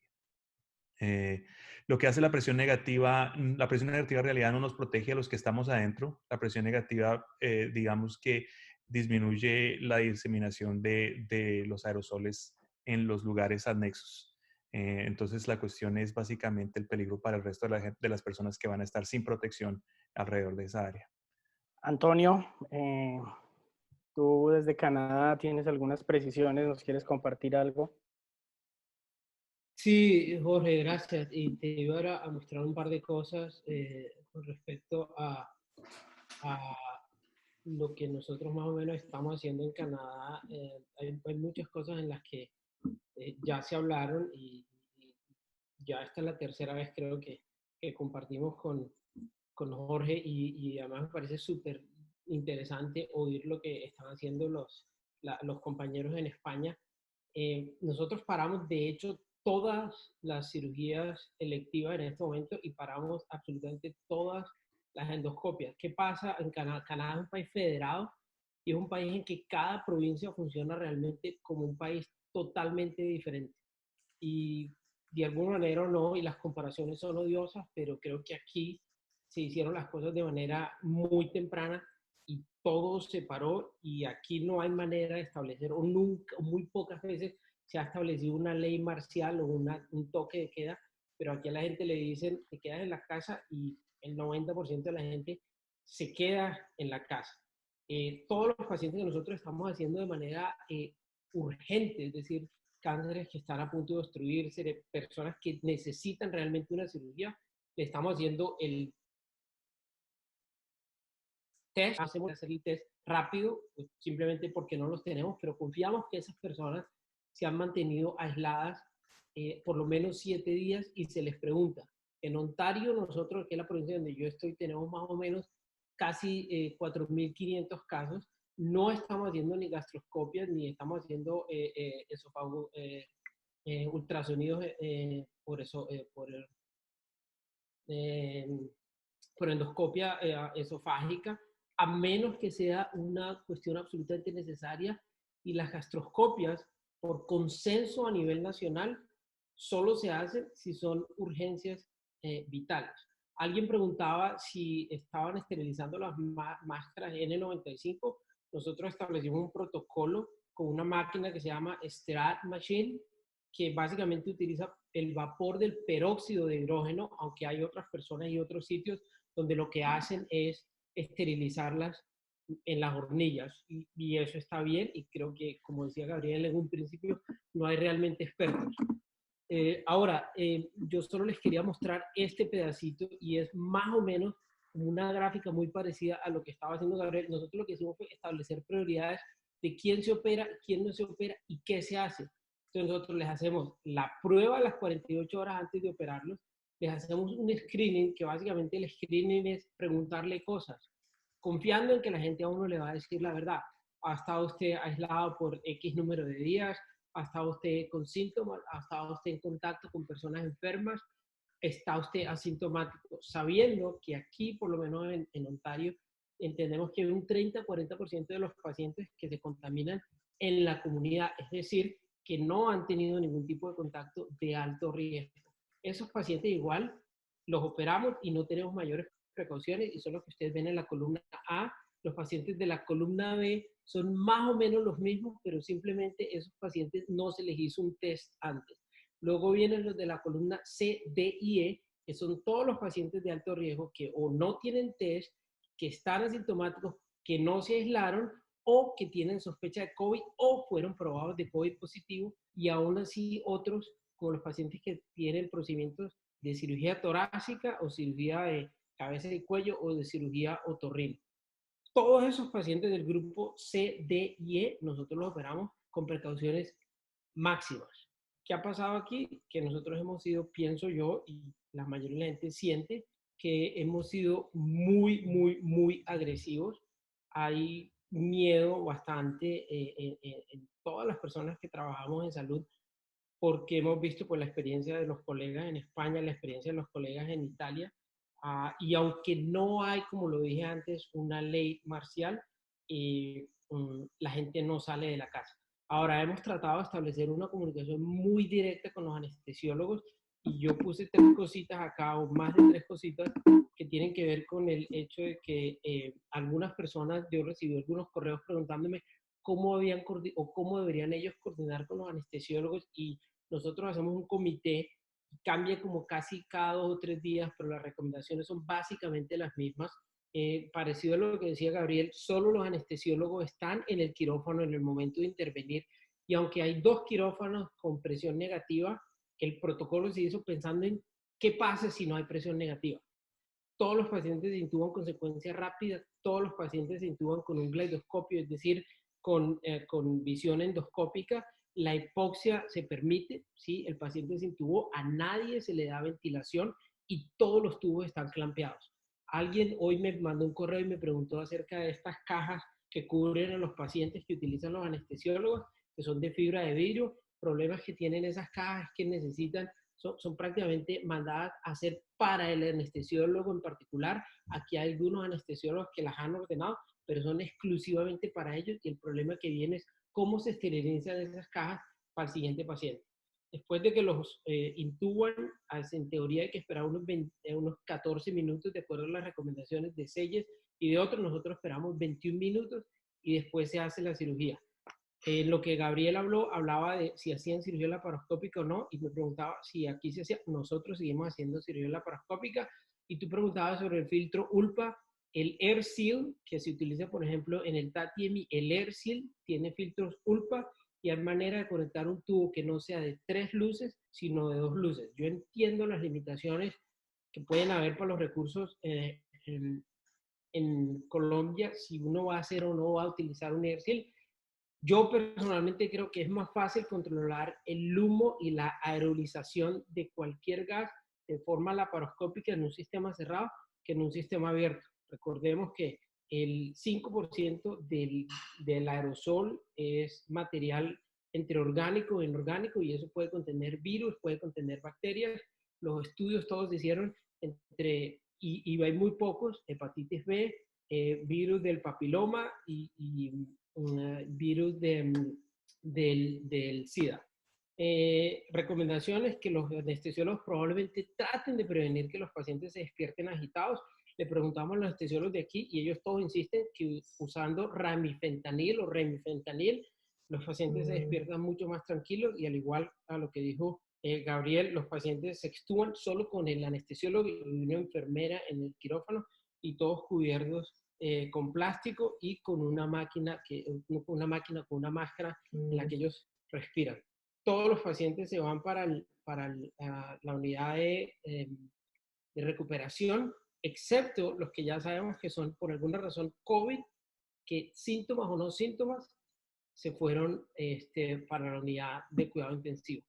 [SPEAKER 2] Lo que hace la presión negativa en realidad no nos protege a los que estamos adentro. La presión negativa, digamos que disminuye la diseminación de los aerosoles en los lugares anexos. Entonces la cuestión es básicamente el peligro para el resto de las personas que van a estar sin protección alrededor de esa área.
[SPEAKER 1] Antonio, tú desde Canadá tienes algunas precisiones, ¿nos quieres compartir algo?
[SPEAKER 6] Sí, Jorge, gracias. Y te iba ahora a mostrar un par de cosas con respecto a lo que nosotros más o menos estamos haciendo en Canadá. Hay muchas cosas en las que ya se hablaron y ya esta es la tercera vez creo que compartimos con Jorge y además me parece súper interesante oír lo que están haciendo los compañeros en España. Nosotros paramos, de hecho, todas las cirugías electivas en este momento y paramos absolutamente todas las endoscopias. ¿Qué pasa en Canadá? Canadá es un país federado y es un país en que cada provincia funciona realmente como un país totalmente diferente. Y de alguna manera no, y las comparaciones son odiosas, pero creo que aquí se hicieron las cosas de manera muy temprana y todo se paró y aquí no hay manera de establecer, o nunca, muy pocas veces se ha establecido una ley marcial o un toque de queda, pero aquí a la gente le dicen, te quedas en la casa y el 90% de la gente se queda en la casa. Todos los pacientes que nosotros estamos haciendo de manera urgente, es decir, cánceres que están a punto de obstruirse, de personas que necesitan realmente una cirugía, le estamos haciendo el test, hacemos hacer el test rápido, pues simplemente porque no los tenemos, pero confiamos que esas personas se han mantenido aisladas por lo menos 7 días y se les pregunta. En Ontario, nosotros, que es la provincia donde yo estoy, tenemos más o menos casi 4.500 casos. No estamos haciendo ni gastroscopias, ni estamos haciendo esófago, ultrasonidos por endoscopia esofágica, a menos que sea una cuestión absolutamente necesaria, y las gastroscopias, por consenso a nivel nacional, solo se hacen si son urgencias vitales. Alguien preguntaba si estaban esterilizando las máscaras N95. Nosotros establecimos un protocolo con una máquina que se llama Sterile Machine, que básicamente utiliza el vapor del peróxido de hidrógeno, aunque hay otras personas y otros sitios donde lo que hacen es esterilizarlas en las hornillas. Y eso está bien, y creo que, como decía Gabriel en un principio, no hay realmente expertos. Ahora, yo solo les quería mostrar este pedacito y es más o menos como una gráfica muy parecida a lo que estaba haciendo Gabriel. Nosotros lo que hicimos fue establecer prioridades de quién se opera, quién no se opera y qué se hace. Entonces nosotros les hacemos la prueba a las 48 horas antes de operarlos, les hacemos un screening, que básicamente el screening es preguntarle cosas, confiando en que la gente a uno le va a decir la verdad. ¿Ha estado usted aislado por X número de días? ¿Ha estado usted con síntomas? ¿Ha estado usted en contacto con personas enfermas? ¿Está usted asintomático? Sabiendo que aquí, por lo menos en Ontario, entendemos que hay un 30-40% de los pacientes que se contaminan en la comunidad, es decir, que no han tenido ningún tipo de contacto de alto riesgo. Esos pacientes igual los operamos y no tenemos mayores precauciones, y son los que ustedes ven en la columna A, Los pacientes de la columna B son más o menos los mismos, pero simplemente esos pacientes no se les hizo un test antes. Luego vienen los de la columna C, D y E, que son todos los pacientes de alto riesgo que o no tienen test, que están asintomáticos, que no se aislaron o que tienen sospecha de COVID o fueron probados de COVID positivo, y aún así otros, como los pacientes que tienen procedimientos de cirugía torácica o cirugía de cabeza y cuello o de cirugía otorrino. Todos esos pacientes del grupo C, D y E, nosotros los operamos con precauciones máximas. ¿Qué ha pasado aquí? Que nosotros hemos sido, pienso yo, y la mayoría de la gente siente, que hemos sido muy agresivos. Hay miedo bastante en todas las personas que trabajamos en salud, porque hemos visto pues, la experiencia de los colegas en España, la experiencia de los colegas en Italia, y aunque no hay, como lo dije antes, una ley marcial, la gente no sale de la casa. Ahora, hemos tratado de establecer una comunicación muy directa con los anestesiólogos, y yo puse 3 cositas acá, o más de 3 cositas, que tienen que ver con el hecho de que algunas personas, yo recibí algunos correos preguntándome cómo deberían ellos coordinar con los anestesiólogos, y nosotros hacemos un comité, cambia como casi cada 2 o 3 días, pero las recomendaciones son básicamente las mismas. Parecido a lo que decía Gabriel, solo los anestesiólogos están en el quirófano en el momento de intervenir, y aunque hay 2 quirófanos con presión negativa, el protocolo se hizo pensando en qué pasa si no hay presión negativa. Todos los pacientes se intuban con secuencia rápida, todos los pacientes se intuban con un glidoscopio, es decir, con visión endoscópica. La hipoxia se permite, ¿sí? El paciente se intubó, a nadie se le da ventilación y todos los tubos están clampeados. Alguien hoy me mandó un correo y me preguntó acerca de estas cajas que cubren a los pacientes que utilizan los anestesiólogos, que son de fibra de vidrio. Problemas que tienen esas cajas que necesitan son prácticamente mandadas a hacer para el anestesiólogo en particular. Aquí hay algunos anestesiólogos que las han ordenado, pero son exclusivamente para ellos, y el problema que viene es cómo se esterilizan esas cajas para el siguiente paciente. Después de que los intuban, en teoría hay que esperar unos 14 minutos de acuerdo a las recomendaciones de Selles y de otros. Nosotros esperamos 21 minutos y después se hace la cirugía. Lo que Gabriel hablaba de si hacían cirugía laparoscópica o no, y me preguntaba si aquí se hacía. Nosotros seguimos haciendo cirugía laparoscópica, y tú preguntabas sobre el filtro ULPA. El AirSeal, que se utiliza, por ejemplo, en el TATIEMI, el AirSeal tiene filtros ULPA, y hay manera de conectar un tubo que no sea de 3 luces, sino de 2 luces. Yo entiendo las limitaciones que pueden haber para los recursos en Colombia, si uno va a hacer o no va a utilizar un AirSeal. Yo personalmente creo que es más fácil controlar el humo y la aerolización de cualquier gas de forma laparoscópica en un sistema cerrado que en un sistema abierto. Recordemos que el 5% del aerosol es material entre orgánico e inorgánico, y eso puede contener virus, puede contener bacterias. Los estudios todos se hicieron y hay muy pocos: hepatitis B, virus del papiloma y virus del SIDA. Recomendaciones: que los anestesiólogos probablemente traten de prevenir que los pacientes se despierten agitados. Le preguntamos a los anestesiólogos de aquí y ellos todos insisten que usando ramifentanil o remifentanil, los pacientes se despiertan mucho más tranquilos, y al igual a lo que dijo Gabriel, los pacientes se extúan solo con el anestesiólogo y una enfermera en el quirófano, y todos cubiertos con plástico y con una máquina, con una máscara en la que ellos respiran. Todos los pacientes se van para la unidad de recuperación, excepto los que ya sabemos que son por alguna razón COVID, que síntomas o no síntomas, se fueron para la unidad de cuidado intensivo.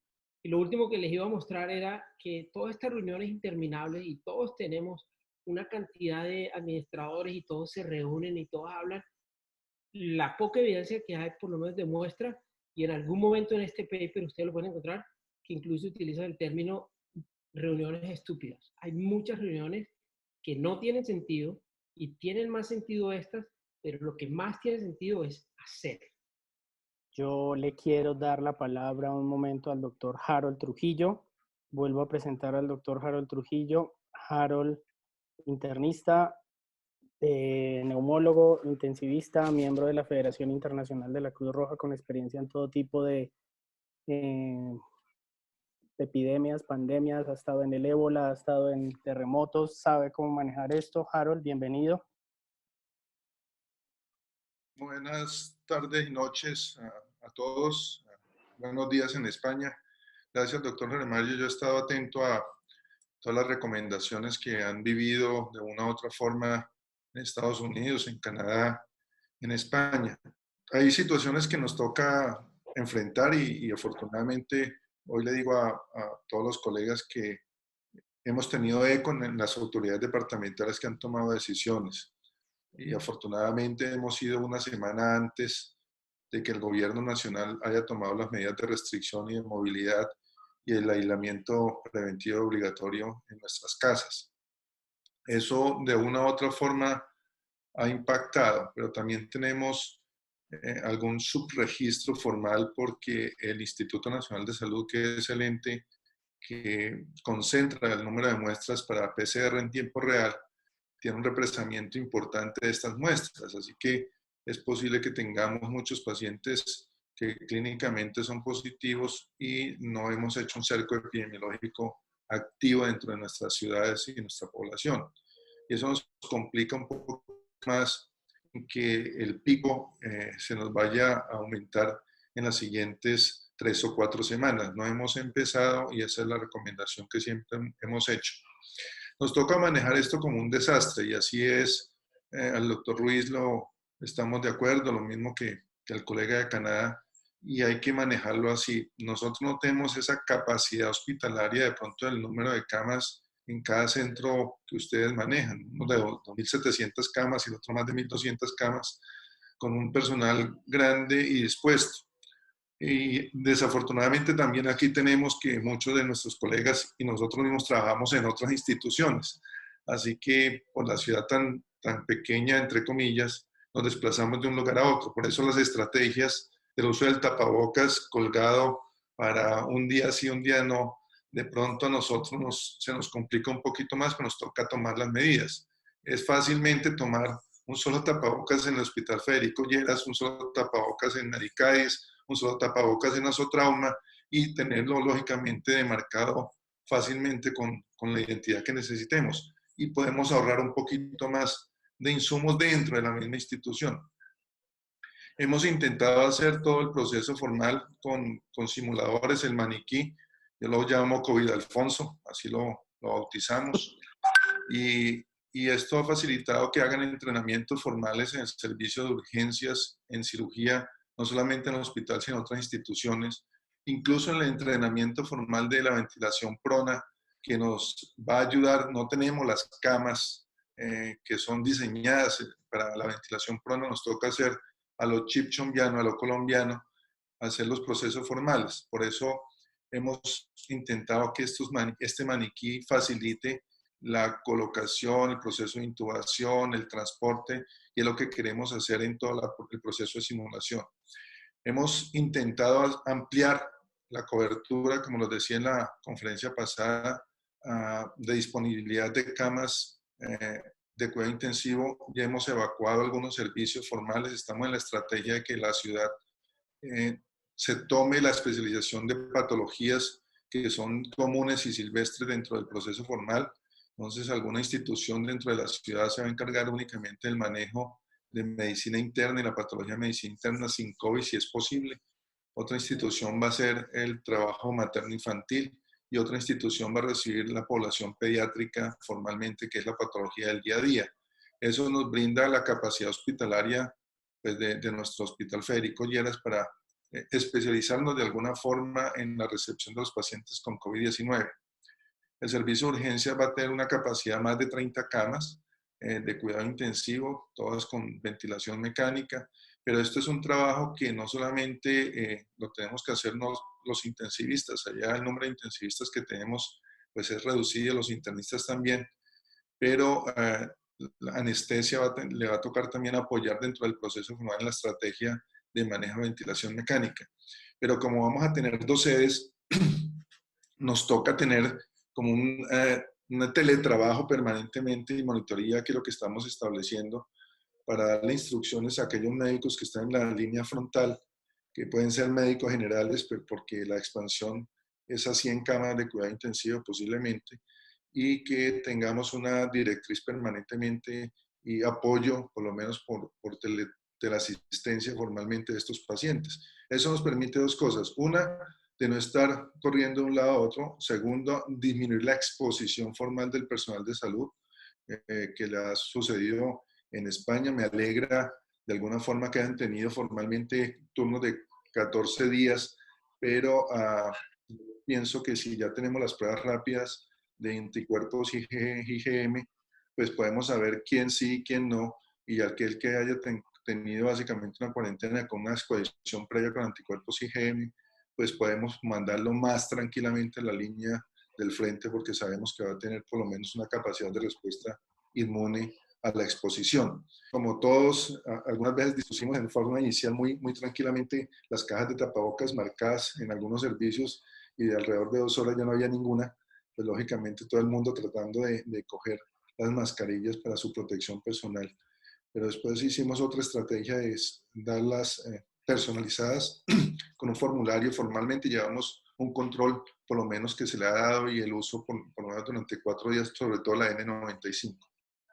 [SPEAKER 6] Y lo último que les iba a mostrar era que todas estas reuniones interminables, y todos tenemos una cantidad de administradores y todos se reúnen y todos hablan, la poca evidencia que hay por lo menos demuestra, y en algún momento en este paper ustedes lo pueden encontrar, que incluso utilizan el término reuniones estúpidas. Hay muchas reuniones que no tienen sentido, y tienen más sentido estas, pero lo que más tiene sentido es hacer.
[SPEAKER 1] Yo le quiero dar la palabra un momento al doctor Harold Trujillo. Vuelvo a presentar al doctor Harold Trujillo. Harold, internista, neumólogo, intensivista, miembro de la Federación Internacional de la Cruz Roja, con experiencia en todo tipo de epidemias, pandemias, ha estado en el ébola, ha estado en terremotos, sabe cómo manejar esto. Harold, bienvenido.
[SPEAKER 7] Buenas tardes y noches a todos. Buenos días en España. Gracias, doctor Jorge Mario. Yo he estado atento a todas las recomendaciones que han vivido de una u otra forma en Estados Unidos, en Canadá, en España. Hay situaciones que nos toca enfrentar y afortunadamente hoy le digo a todos los colegas que hemos tenido eco en las autoridades departamentales que han tomado decisiones. Y afortunadamente hemos ido una semana antes de que el gobierno nacional haya tomado las medidas de restricción y de movilidad y el aislamiento preventivo obligatorio en nuestras casas. Eso de una u otra forma ha impactado, pero también tenemos algún subregistro formal porque el Instituto Nacional de Salud, que es el ente que concentra el número de muestras para PCR en tiempo real, tiene un represamiento importante de estas muestras, así que es posible que tengamos muchos pacientes que clínicamente son positivos y no hemos hecho un cerco epidemiológico activo dentro de nuestras ciudades y nuestra población. Y eso nos complica un poco más que el pico se nos vaya a aumentar en las siguientes 3 o 4 semanas. No hemos empezado y esa es la recomendación que siempre hemos hecho. Nos toca manejar esto como un desastre y así es, al doctor Ruiz lo estamos de acuerdo, lo mismo que el colega de Canadá, y hay que manejarlo así. Nosotros no tenemos esa capacidad hospitalaria de pronto del número de camas en cada centro que ustedes manejan, uno de 2.700 camas y el otro más de 1.200 camas, con un personal grande y dispuesto. Y desafortunadamente también aquí tenemos que muchos de nuestros colegas y nosotros mismos trabajamos en otras instituciones. Así que por la ciudad tan pequeña, entre comillas, nos desplazamos de un lugar a otro. Por eso las estrategias del uso del tapabocas colgado para un día sí, un día no, de pronto a nosotros se nos complica un poquito más, pero nos toca tomar las medidas. Es fácilmente tomar un solo tapabocas en el Hospital Federico Lleras, un solo tapabocas en Aricáiz, un solo tapabocas en Azotrauma y tenerlo lógicamente demarcado fácilmente con la identidad que necesitemos. Y podemos ahorrar un poquito más de insumos dentro de la misma institución. Hemos intentado hacer todo el proceso formal con simuladores, el maniquí, yo lo llamo COVID Alfonso, así lo bautizamos, y esto ha facilitado que hagan entrenamientos formales en el servicio de urgencias, en cirugía, no solamente en el hospital, sino en otras instituciones, incluso en el entrenamiento formal de la ventilación prona, que nos va a ayudar. No tenemos las camas que son diseñadas para la ventilación prona, nos toca hacer a lo chipchombiano, a lo colombiano, hacer los procesos formales. Por eso hemos intentado que este maniquí facilite la colocación, el proceso de intubación, el transporte, y es lo que queremos hacer en todo el proceso de simulación. Hemos intentado ampliar la cobertura, como lo decía en la conferencia pasada, de disponibilidad de camas de cuidado intensivo. Ya hemos evacuado algunos servicios formales, estamos en la estrategia de que la ciudad se tome la especialización de patologías que son comunes y silvestres dentro del proceso formal. Entonces, alguna institución dentro de la ciudad se va a encargar únicamente del manejo de medicina interna y la patología de medicina interna sin COVID, si es posible. Otra institución va a hacer el trabajo materno-infantil y otra institución va a recibir la población pediátrica formalmente, que es la patología del día a día. Eso nos brinda la capacidad hospitalaria pues, de nuestro Hospital Federico Lleras para especializarnos de alguna forma en la recepción de los pacientes con COVID-19. El servicio de urgencia va a tener una capacidad de más de 30 camas de cuidado intensivo, todas con ventilación mecánica, pero esto es un trabajo que no solamente lo tenemos que hacer los intensivistas, allá el número de intensivistas que tenemos pues es reducido, los internistas también, pero la anestesia le va a tocar también apoyar dentro del proceso formal en la estrategia de manejo de ventilación mecánica. Pero como vamos a tener 2 sedes, nos toca tener como un teletrabajo permanentemente y monitoría, que es lo que estamos estableciendo para darle instrucciones a aquellos médicos que están en la línea frontal, que pueden ser médicos generales, pero porque la expansión es a 100 camas de cuidado intensivo posiblemente, y que tengamos una directriz permanentemente y apoyo, por lo menos por teleasistencia formalmente de estos pacientes. Eso nos permite dos cosas. Una, de no estar corriendo de un lado a otro. Segundo, disminuir la exposición formal del personal de salud que le ha sucedido en España. Me alegra de alguna forma que hayan tenido formalmente turnos de 14 días, pero pienso que si ya tenemos las pruebas rápidas de anticuerpos IgM, pues podemos saber quién sí y quién no, y aquel que haya tenido básicamente una cuarentena con una exposición previa con anticuerpos IgM, pues podemos mandarlo más tranquilamente a la línea del frente, porque sabemos que va a tener por lo menos una capacidad de respuesta inmune a la exposición. Como todos, algunas veces dispusimos en forma inicial muy tranquilamente las cajas de tapabocas marcadas en algunos servicios, y de alrededor de 2 horas ya no había ninguna, pues lógicamente todo el mundo tratando de coger las mascarillas para su protección personal. Pero después hicimos otra estrategia, es darlas personalizadas con un formulario. Formalmente llevamos un control, por lo menos, que se le ha dado, y el uso por lo menos durante 4 días, sobre todo la N95.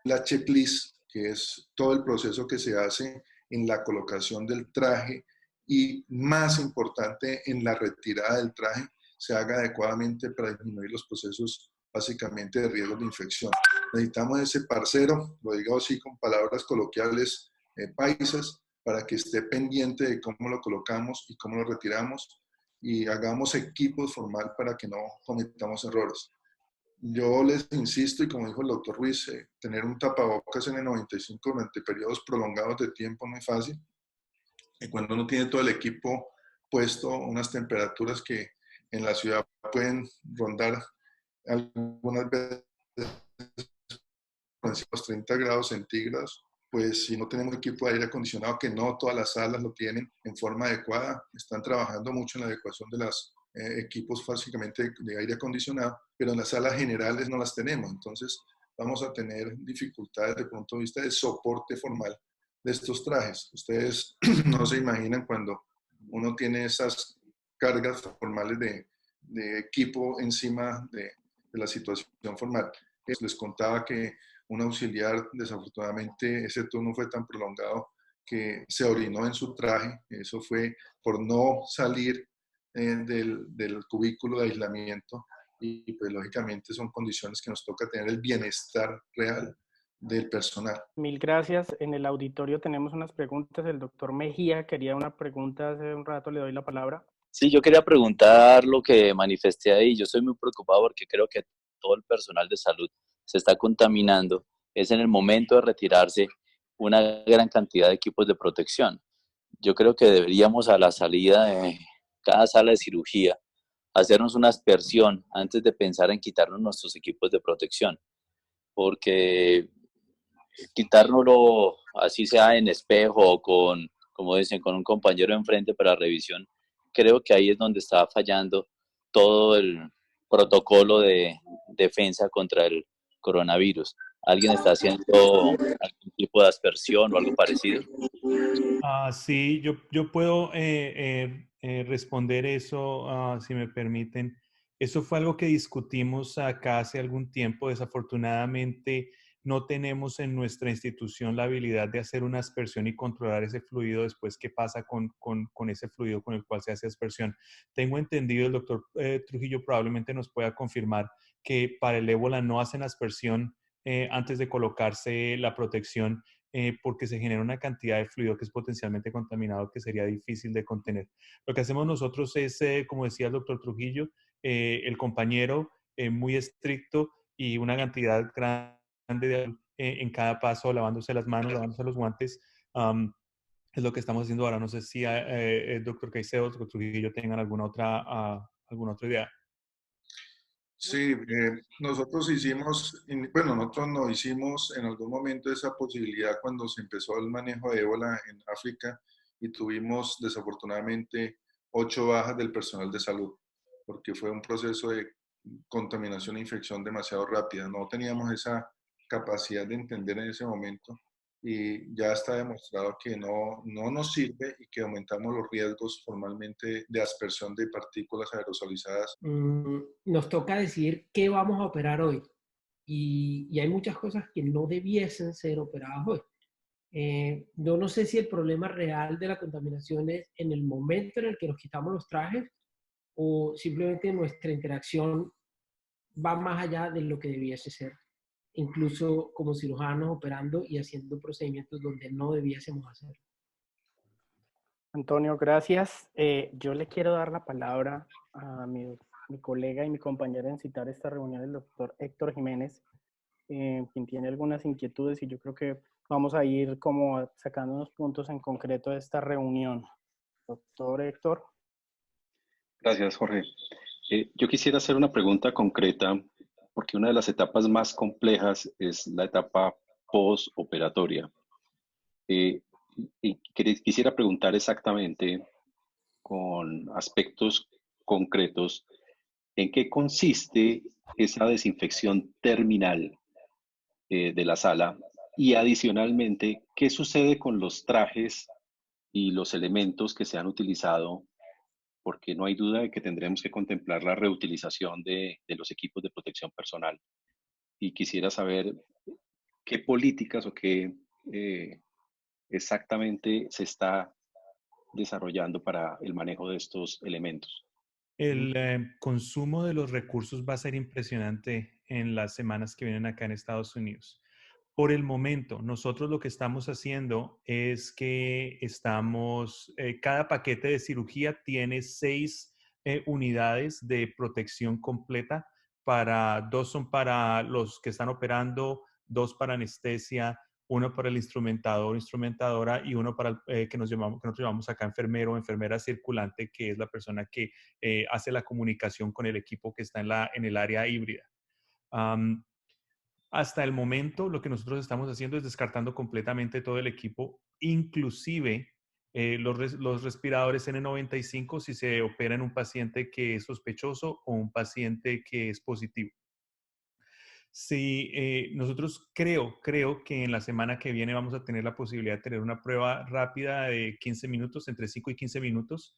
[SPEAKER 7] La checklist, que es todo el proceso que se hace en la colocación del traje y, más importante, en la retirada del traje, se haga adecuadamente para disminuir los procesos básicamente de riesgo de infección. Necesitamos ese parcero, lo digo así con palabras coloquiales paisas, para que esté pendiente de cómo lo colocamos y cómo lo retiramos, y hagamos equipos formal para que no cometamos errores. Yo les insisto, y como dijo el doctor Ruiz, tener un tapabocas N95 durante periodos prolongados de tiempo no es fácil. Y cuando uno tiene todo el equipo puesto, unas temperaturas que en la ciudad pueden rondar algunas veces por encima de los 30 grados centígrados, pues si no tenemos equipo de aire acondicionado, que no todas las salas lo tienen en forma adecuada, están trabajando mucho en la adecuación de los equipos básicamente de aire acondicionado, pero en las salas generales no las tenemos. Entonces vamos a tener dificultades desde el punto de vista de soporte formal de estos trajes. Ustedes no se imaginan cuando uno tiene esas cargas formales de equipo encima de la situación formal. Les contaba que un auxiliar, desafortunadamente, ese turno fue tan prolongado que se orinó en su traje. Eso fue por no salir del cubículo de aislamiento, y pues lógicamente son condiciones que nos toca tener el bienestar real del personal.
[SPEAKER 1] Mil gracias. En el auditorio tenemos unas preguntas. El doctor Mejía quería una pregunta hace un rato, le doy la palabra.
[SPEAKER 8] Sí, yo quería preguntar lo que manifesté ahí. Yo estoy muy preocupado porque creo que todo el personal de salud se está contaminando. Es en el momento de retirarse una gran cantidad de equipos de protección. Yo creo que deberíamos, a la salida de cada sala de cirugía, hacernos una aspersión antes de pensar en quitarnos nuestros equipos de protección, porque quitárnoslo así sea en espejo o con, como dicen, con un compañero enfrente para revisión, creo que ahí es donde está fallando todo el protocolo de defensa contra el coronavirus. ¿Alguien está haciendo algún tipo de aspersión o algo parecido?
[SPEAKER 2] Sí, yo puedo responder eso, si me permiten. Eso fue algo que discutimos acá hace algún tiempo. Desafortunadamente, no tenemos en nuestra institución la habilidad de hacer una aspersión y controlar ese fluido después. ¿Qué pasa con ese fluido con el cual se hace aspersión? Tengo entendido, el doctor Trujillo probablemente nos pueda confirmar que para el ébola no hacen aspersión antes de colocarse la protección, porque se genera una cantidad de fluido que es potencialmente contaminado, que sería difícil de contener. Lo que hacemos nosotros es, como decía el doctor Trujillo, el compañero muy estricto y una cantidad grande de en cada paso, lavándose las manos, lavándose los guantes. Es lo que estamos haciendo ahora. No sé si el doctor Caicedo, el doctor Trujillo tengan alguna otra idea.
[SPEAKER 7] Sí, nosotros hicimos, bueno, nosotros no hicimos en algún momento esa posibilidad cuando se empezó el manejo de ébola en África, y tuvimos desafortunadamente 8 bajas del personal de salud, porque fue un proceso de contaminación e infección demasiado rápida. No teníamos esa capacidad de entender en ese momento y ya está demostrado que no nos sirve y que aumentamos los riesgos formalmente de aspersión de partículas aerosolizadas.
[SPEAKER 6] Nos toca decidir qué vamos a operar hoy y hay muchas cosas que no debiesen ser operadas hoy. Yo no sé si el problema real de la contaminación es en el momento en el que nos quitamos los trajes o simplemente nuestra interacción va más allá de lo que debiese ser, incluso como cirujanos operando y haciendo procedimientos donde no debiésemos hacer.
[SPEAKER 1] Antonio, gracias. Yo le quiero dar la palabra a mi colega y mi compañero en citar esta reunión, el doctor Héctor Jiménez, quien tiene algunas inquietudes y yo creo que vamos a ir como sacando unos puntos en concreto de esta reunión. Doctor Héctor.
[SPEAKER 9] Gracias, Jorge. Yo quisiera hacer una pregunta concreta porque una de las etapas más complejas es la etapa postoperatoria. Y quisiera preguntar exactamente con aspectos concretos en qué consiste esa desinfección terminal de la sala y adicionalmente qué sucede con los trajes y los elementos que se han utilizado, porque no hay duda de que tendremos que contemplar la reutilización de los equipos de protección personal. Y quisiera saber qué políticas o qué exactamente se está desarrollando para el manejo de estos elementos.
[SPEAKER 2] El consumo de los recursos va a ser impresionante en las semanas que vienen acá en Estados Unidos. Por el momento, nosotros lo que estamos haciendo es que cada paquete de cirugía tiene 6 unidades de protección completa. Dos son para los que están operando, 2 para anestesia, uno para el instrumentador, instrumentadora y uno para que nosotros llamamos acá enfermero o enfermera circulante, que es la persona que hace la comunicación con el equipo que está en el área híbrida. Hasta el momento, lo que nosotros estamos haciendo es descartando completamente todo el equipo, inclusive los respiradores N95 si se opera en un paciente que es sospechoso o un paciente que es positivo. Sí, nosotros creo que en la semana que viene vamos a tener la posibilidad de tener una prueba rápida de 15 minutos, entre 5 y 15 minutos,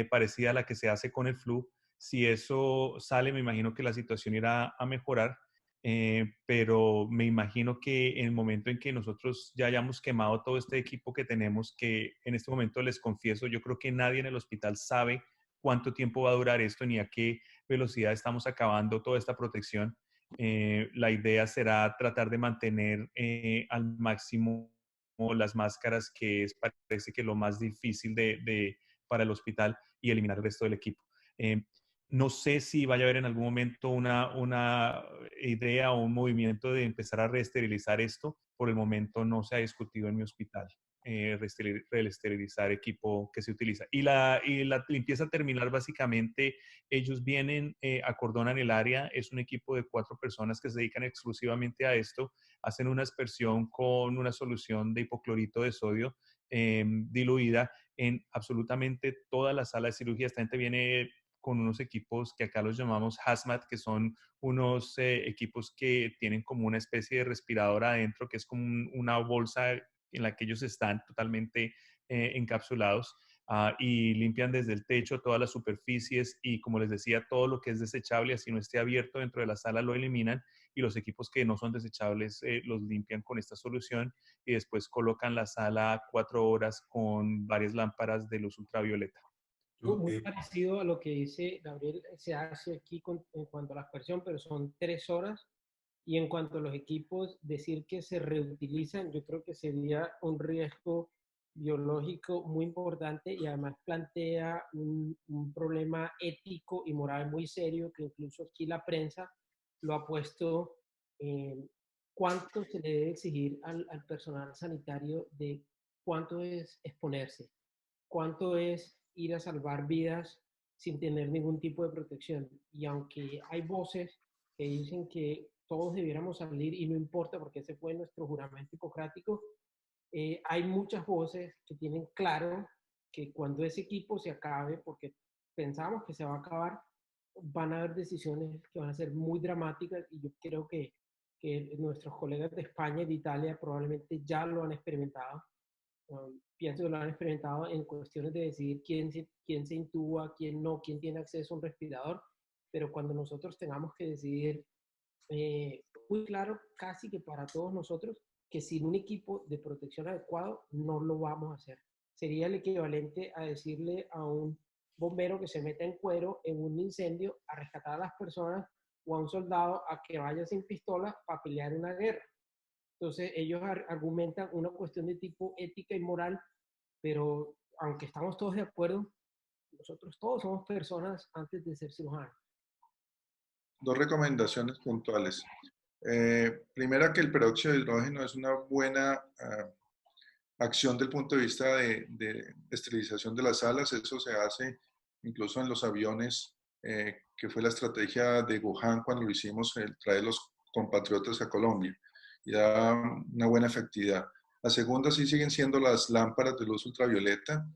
[SPEAKER 2] parecida a la que se hace con el flu. Si eso sale, me imagino que la situación irá a mejorar, pero me imagino que en el momento en que nosotros ya hayamos quemado todo este equipo que tenemos, que en este momento les confieso, yo creo que nadie en el hospital sabe cuánto tiempo va a durar esto ni a qué velocidad estamos acabando toda esta protección. La idea será tratar de mantener al máximo las máscaras, que parece que lo más difícil para el hospital, y eliminar el resto del equipo. No sé si vaya a haber en algún momento una idea o un movimiento de empezar a reesterilizar esto. Por el momento no se ha discutido en mi hospital reesterilizar equipo que se utiliza. Y la limpieza terminal, básicamente, ellos vienen, acordonan el área, es un equipo de 4 personas que se dedican exclusivamente a esto, hacen una aspersión con una solución de hipoclorito de sodio diluida en absolutamente toda la sala de cirugía. Esta gente viene con unos equipos que acá los llamamos hazmat, que son unos equipos que tienen como una especie de respirador adentro, que es como una bolsa en la que ellos están totalmente encapsulados y limpian desde el techo todas las superficies y, como les decía, todo lo que es desechable, así no esté abierto dentro de la sala, lo eliminan, y los equipos que no son desechables los limpian con esta solución y después colocan la sala 4 horas con varias lámparas de luz ultravioleta.
[SPEAKER 6] Muy parecido a lo que dice Gabriel, se hace aquí en cuanto a la aspersión, pero son 3 horas. Y en cuanto a los equipos, decir que se reutilizan, yo creo que sería un riesgo biológico muy importante y además plantea un problema ético y moral muy serio, que incluso aquí la prensa lo ha puesto. ¿Cuánto se le debe exigir al personal sanitario de cuánto es exponerse? ¿Cuánto es ir a salvar vidas sin tener ningún tipo de protección? Y aunque hay voces que dicen que todos debiéramos salir y no importa porque ese fue nuestro juramento hipocrático, hay muchas voces que tienen claro que cuando ese equipo se acabe, porque pensamos que se va a acabar, van a haber decisiones que van a ser muy dramáticas y yo creo que nuestros colegas de España y de Italia probablemente ya lo han experimentado. Pienso que lo han experimentado en cuestiones de decidir quién se intuba, quién no, quién tiene acceso a un respirador, pero cuando nosotros tengamos que decidir, muy claro, casi que para todos nosotros, que sin un equipo de protección adecuado no lo vamos a hacer. Sería el equivalente a decirle a un bombero que se meta en cuero en un incendio a rescatar a las personas, o a un soldado a que vaya sin pistola para pelear una guerra. Entonces ellos argumentan una cuestión de tipo ética y moral, pero aunque estamos todos de acuerdo, nosotros todos somos personas antes de ser cirujanos.
[SPEAKER 7] Dos recomendaciones puntuales. Primera, que el peróxido de hidrógeno es una buena acción del punto de vista de esterilización de las salas. Eso se hace incluso en los aviones, que fue la estrategia de Wuhan cuando lo hicimos, el traer los compatriotas a Colombia, y da una buena efectividad. La segunda sí siguen siendo las lámparas de luz ultravioleta.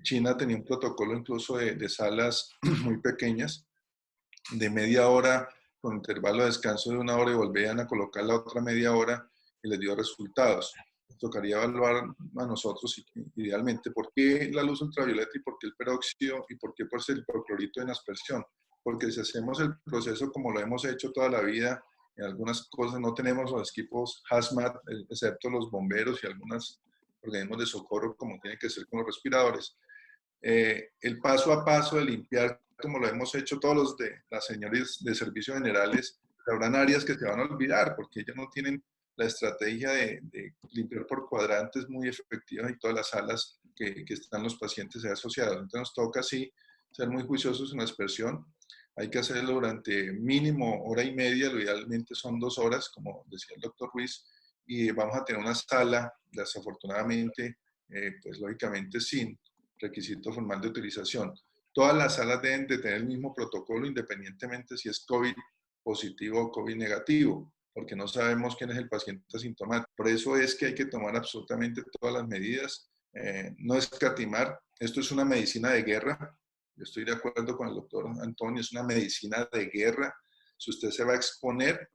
[SPEAKER 7] China tenía un protocolo incluso de salas muy pequeñas, de media hora con intervalo de descanso de 1 hora, y volvían a colocar la otra media hora y les dio resultados. Nos tocaría evaluar a nosotros idealmente por qué la luz ultravioleta y por qué el peróxido y por qué por ser el hipoclorito en aspersión. Porque si hacemos el proceso como lo hemos hecho toda la vida, en algunas cosas no tenemos los equipos hazmat, excepto los bomberos y algunos organismos de socorro, como tiene que ser con los respiradores. El paso a paso de limpiar, como lo hemos hecho todos los de las señores de servicios generales, habrán áreas que se van a olvidar porque ellos no tienen la estrategia de limpiar por cuadrantes muy efectiva y todas las salas que están los pacientes asociados. Entonces nos toca así ser muy juiciosos en la aspersión. Hay que hacerlo durante mínimo 1 hora y media, lo idealmente son 2 horas, como decía el doctor Ruiz, y vamos a tener una sala, desafortunadamente, pues lógicamente sin requisito formal de utilización. Todas las salas deben de tener el mismo protocolo, independientemente si es COVID positivo o COVID negativo, porque no sabemos quién es el paciente asintomático. Por eso es que hay que tomar absolutamente todas las medidas, no escatimar. Esto es una medicina de guerra. Yo estoy de acuerdo con el doctor Antonio, es una medicina de guerra. Si usted se va a exponer,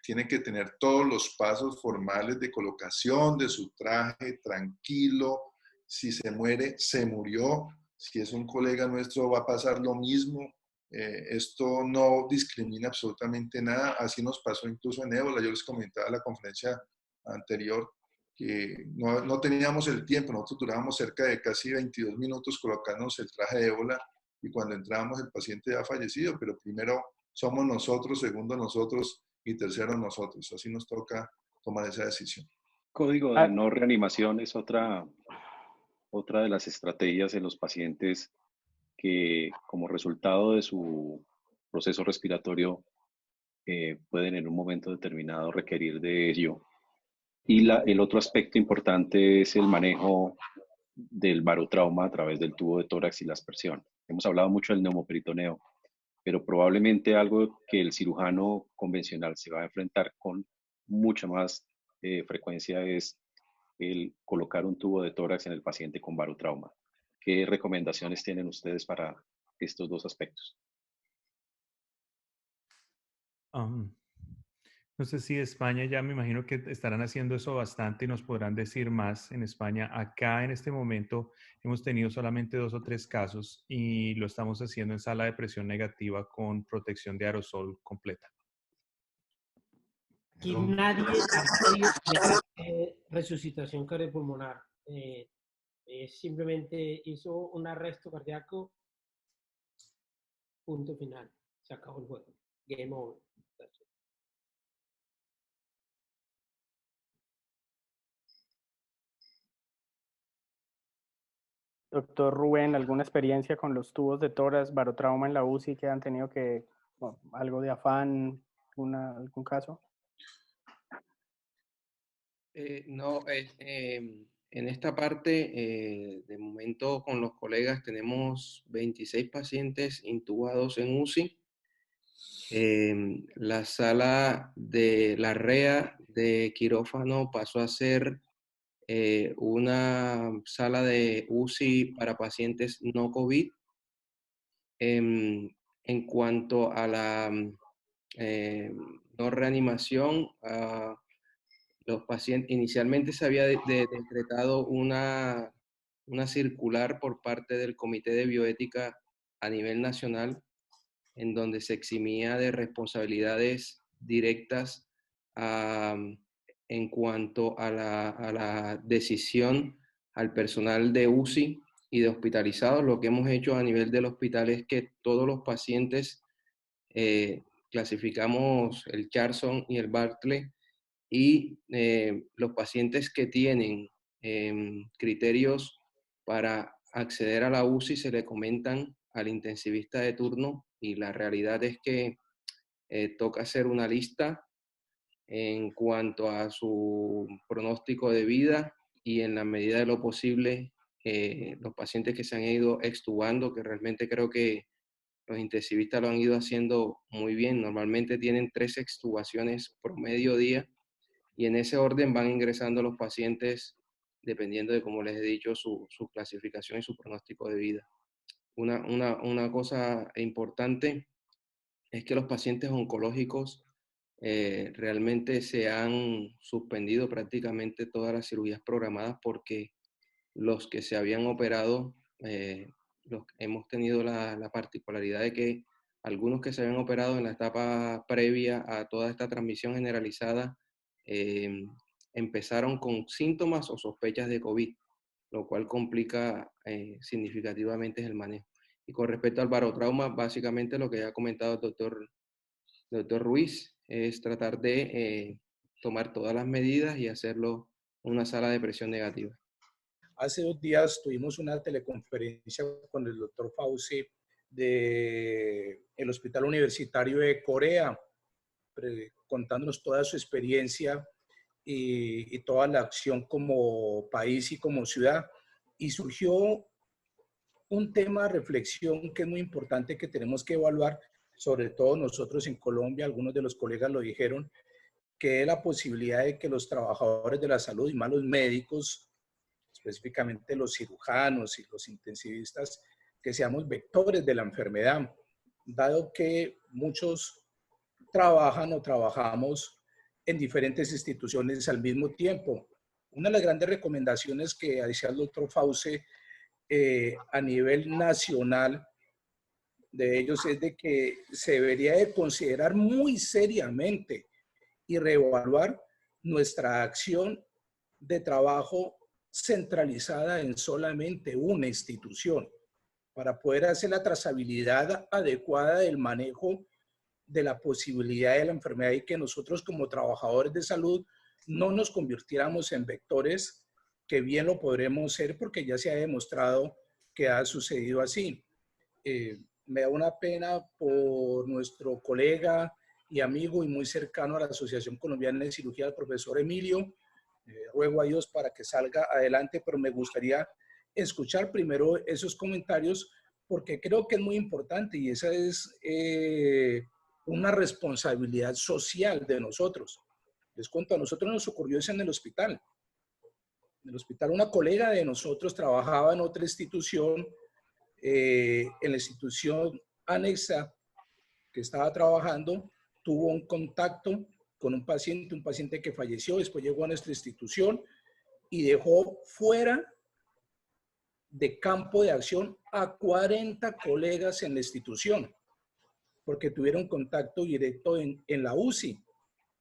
[SPEAKER 7] tiene que tener todos los pasos formales de colocación de su traje, tranquilo. Si se muere, se murió. Si es un colega nuestro, va a pasar lo mismo. Esto no discrimina absolutamente nada. Así nos pasó incluso en ébola. Yo les comentaba en la conferencia anterior que no teníamos el tiempo. Nosotros durábamos cerca de casi 22 minutos colocándonos el traje de ébola, y cuando entrábamos el paciente ya ha fallecido, pero primero somos nosotros, segundo nosotros y tercero nosotros. Así nos toca tomar esa decisión.
[SPEAKER 9] Código de no reanimación es otra de las estrategias en los pacientes que, como resultado de su proceso respiratorio, pueden en un momento determinado requerir de ello. Y el otro aspecto importante es el manejo del barotrauma a través del tubo de tórax y la aspersión. Hemos hablado mucho del neumoperitoneo, pero probablemente algo que el cirujano convencional se va a enfrentar con mucha más frecuencia es el colocar un tubo de tórax en el paciente con barotrauma. ¿Qué recomendaciones tienen ustedes para estos dos aspectos?
[SPEAKER 2] No sé si España, ya me imagino que estarán haciendo eso bastante y nos podrán decir más en España. Acá en este momento hemos tenido solamente 2 o 3 casos y lo estamos haciendo en sala de presión negativa con protección de aerosol completa.
[SPEAKER 6] Aquí nadie resucitación cardiopulmonar. Simplemente hizo un arresto cardíaco, punto final. Se acabó el juego. Game over.
[SPEAKER 1] Doctor Rubén, ¿alguna experiencia con los tubos de tórax, barotrauma en la UCI que han tenido algo de afán, algún caso?
[SPEAKER 4] No, en esta parte, de momento con los colegas tenemos 26 pacientes intubados en UCI. La sala de la REA de quirófano pasó a ser una sala de UCI para pacientes no COVID. En cuanto a la no reanimación, los pacientes, inicialmente se había decretado una circular por parte del Comité de Bioética a nivel nacional, en donde se eximía de responsabilidades directas en cuanto a la decisión al personal de UCI y de hospitalizados. Lo que hemos hecho a nivel del hospital es que todos los pacientes clasificamos el Charson y el Bartlett, y los pacientes que tienen criterios para acceder a la UCI se le comentan al intensivista de turno, y la realidad es que toca hacer una lista en cuanto a su pronóstico de vida, y en la medida de lo posible los pacientes que se han ido extubando, que realmente creo que los intensivistas lo han ido haciendo muy bien. Normalmente tienen 3 extubaciones promedio día, y en ese orden van ingresando los pacientes dependiendo de, como les he dicho, su clasificación y su pronóstico de vida. Una cosa importante es que los pacientes oncológicos realmente se han suspendido prácticamente todas las cirugías programadas, porque los que se habían operado, hemos tenido la particularidad de que algunos que se habían operado en la etapa previa a toda esta transmisión generalizada empezaron con síntomas o sospechas de COVID, lo cual complica significativamente el manejo. Y con respecto al barotrauma, básicamente lo que ya ha comentado el doctor Ruiz es tratar de tomar todas las medidas y hacerlo en una sala de presión negativa.
[SPEAKER 10] Hace 2 días tuvimos una teleconferencia con el doctor Fauci del Hospital Universitario de Corea, contándonos toda su experiencia y toda la acción como país y como ciudad. Y surgió un tema de reflexión que es muy importante, que tenemos que evaluar, sobre todo nosotros en Colombia. Algunos de los colegas lo dijeron, que es la posibilidad de que los trabajadores de la salud y más los médicos, específicamente los cirujanos y los intensivistas, que seamos vectores de la enfermedad, dado que muchos trabajan o trabajamos en diferentes instituciones al mismo tiempo. Una de las grandes recomendaciones que decía el doctor Fauci a nivel nacional de ellos es de que se debería de considerar muy seriamente y reevaluar nuestra acción de trabajo centralizada en solamente una institución, para poder hacer la trazabilidad adecuada del manejo de la posibilidad de la enfermedad, y que nosotros como trabajadores de salud no nos convirtiéramos en vectores, que bien lo podremos ser porque ya se ha demostrado que ha sucedido así. Me da una pena por nuestro colega y amigo y muy cercano a la Asociación Colombiana de Cirugía, el profesor Emilio. Ruego a Dios para que salga adelante, pero me gustaría escuchar primero esos comentarios, porque creo que es muy importante, y esa es una responsabilidad social de nosotros. Les cuento, a nosotros nos ocurrió eso en el hospital. En el hospital una colega de nosotros trabajaba en otra institución, en la institución anexa que estaba trabajando, tuvo un contacto con un paciente que falleció, después llegó a nuestra institución y dejó fuera de campo de acción a 40 colegas en la institución, porque tuvieron contacto directo en la UCI.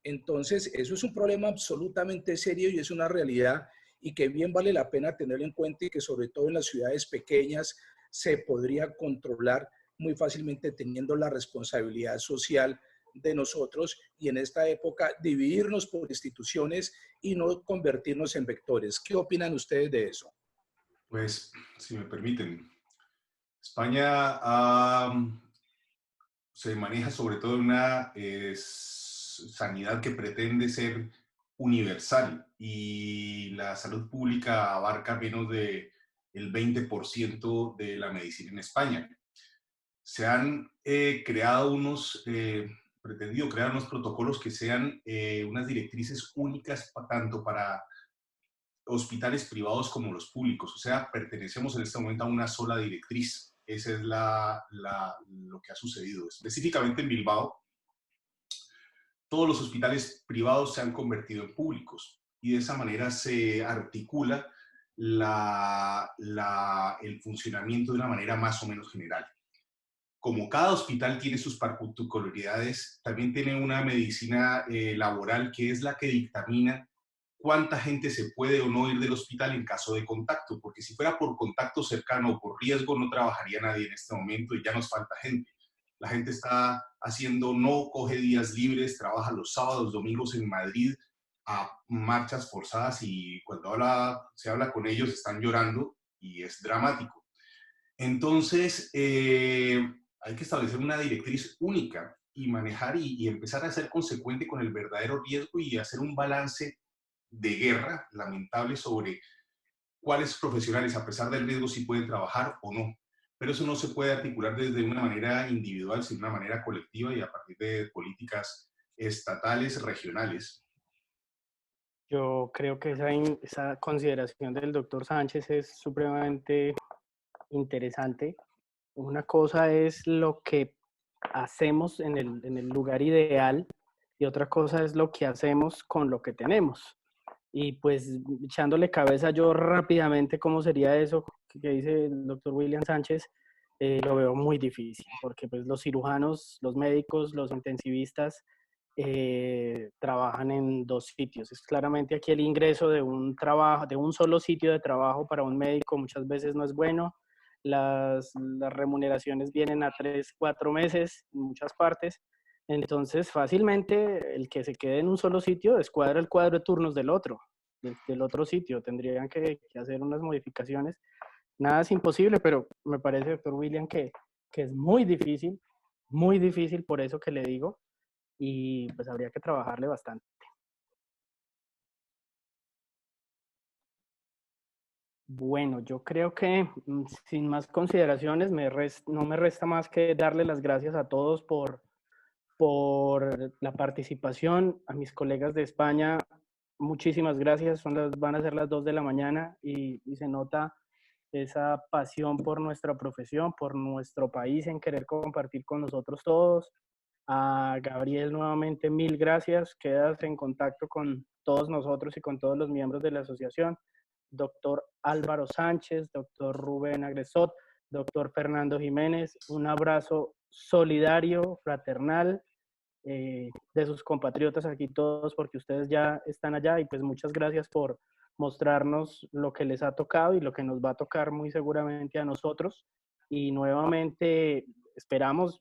[SPEAKER 10] Entonces, eso es un problema absolutamente serio y es una realidad, y que bien vale la pena tenerlo en cuenta, y que sobre todo en las ciudades pequeñas se podría controlar muy fácilmente, teniendo la responsabilidad social de nosotros, y en esta época dividirnos por instituciones y no convertirnos en vectores. ¿Qué opinan ustedes de eso?
[SPEAKER 5] Pues, si me permiten, España se maneja sobre todo una sanidad que pretende ser universal, y la salud pública abarca menos del 20% de la medicina en España. Se han pretendido crear unos protocolos que sean unas directrices únicas tanto para hospitales privados como los públicos. O sea, pertenecemos en este momento a una sola directriz. esa es lo que ha sucedido. Específicamente en Bilbao, todos los hospitales privados se han convertido en públicos y de esa manera se articula el funcionamiento de una manera más o menos general. Como cada hospital tiene sus particularidades, también tiene una medicina laboral que es la que dictamina cuánta gente se puede o no ir del hospital en caso de contacto, porque si fuera por contacto cercano o por riesgo no trabajaría nadie en este momento y ya nos falta gente. La gente está haciendo, no coge días libres, trabaja los sábados, domingos en Madrid a marchas forzadas y cuando se habla con ellos están llorando y es dramático. Entonces, hay que establecer una directriz única y manejar y empezar a ser consecuente con el verdadero riesgo y hacer un balance de guerra lamentable sobre cuáles profesionales, a pesar del riesgo, sí pueden trabajar o no. Pero eso no se puede articular desde una manera individual, sino de una manera colectiva y a partir de políticas estatales, regionales.
[SPEAKER 1] Yo creo que esa consideración del doctor Sánchez es supremamente interesante. Una cosa es lo que hacemos en el lugar ideal y otra cosa es lo que hacemos con lo que tenemos. Y pues echándole cabeza yo rápidamente cómo sería eso que dice el doctor William Sánchez, lo veo muy difícil, porque pues los cirujanos, los médicos, los intensivistas trabajan en dos sitios. Es claramente aquí el ingreso de un solo sitio de trabajo para un médico muchas veces no es bueno. Las remuneraciones vienen a 3, 4 meses en muchas partes. Entonces, fácilmente el que se quede en un solo sitio descuadra el cuadro de turnos del otro sitio. Tendrían que hacer unas modificaciones. Nada es imposible, pero me parece, doctor William, que es muy difícil por eso que le digo, y pues habría que trabajarle bastante. Bueno, yo creo que sin más consideraciones no me resta más que darle las gracias a todos por la participación, a mis colegas de España, muchísimas gracias, van a ser las 2 de la mañana y se nota esa pasión por nuestra profesión, por nuestro país, en querer compartir con nosotros todos. A Gabriel nuevamente 1000 gracias, quedas en contacto con todos nosotros y con todos los miembros de la asociación. Doctor Álvaro Sánchez, doctor Rubén Agresot, doctor Fernando Jiménez, un abrazo solidario, fraternal, de sus compatriotas aquí todos, porque ustedes ya están allá y pues muchas gracias por mostrarnos lo que les ha tocado y lo que nos va a tocar muy seguramente a nosotros. Y nuevamente esperamos,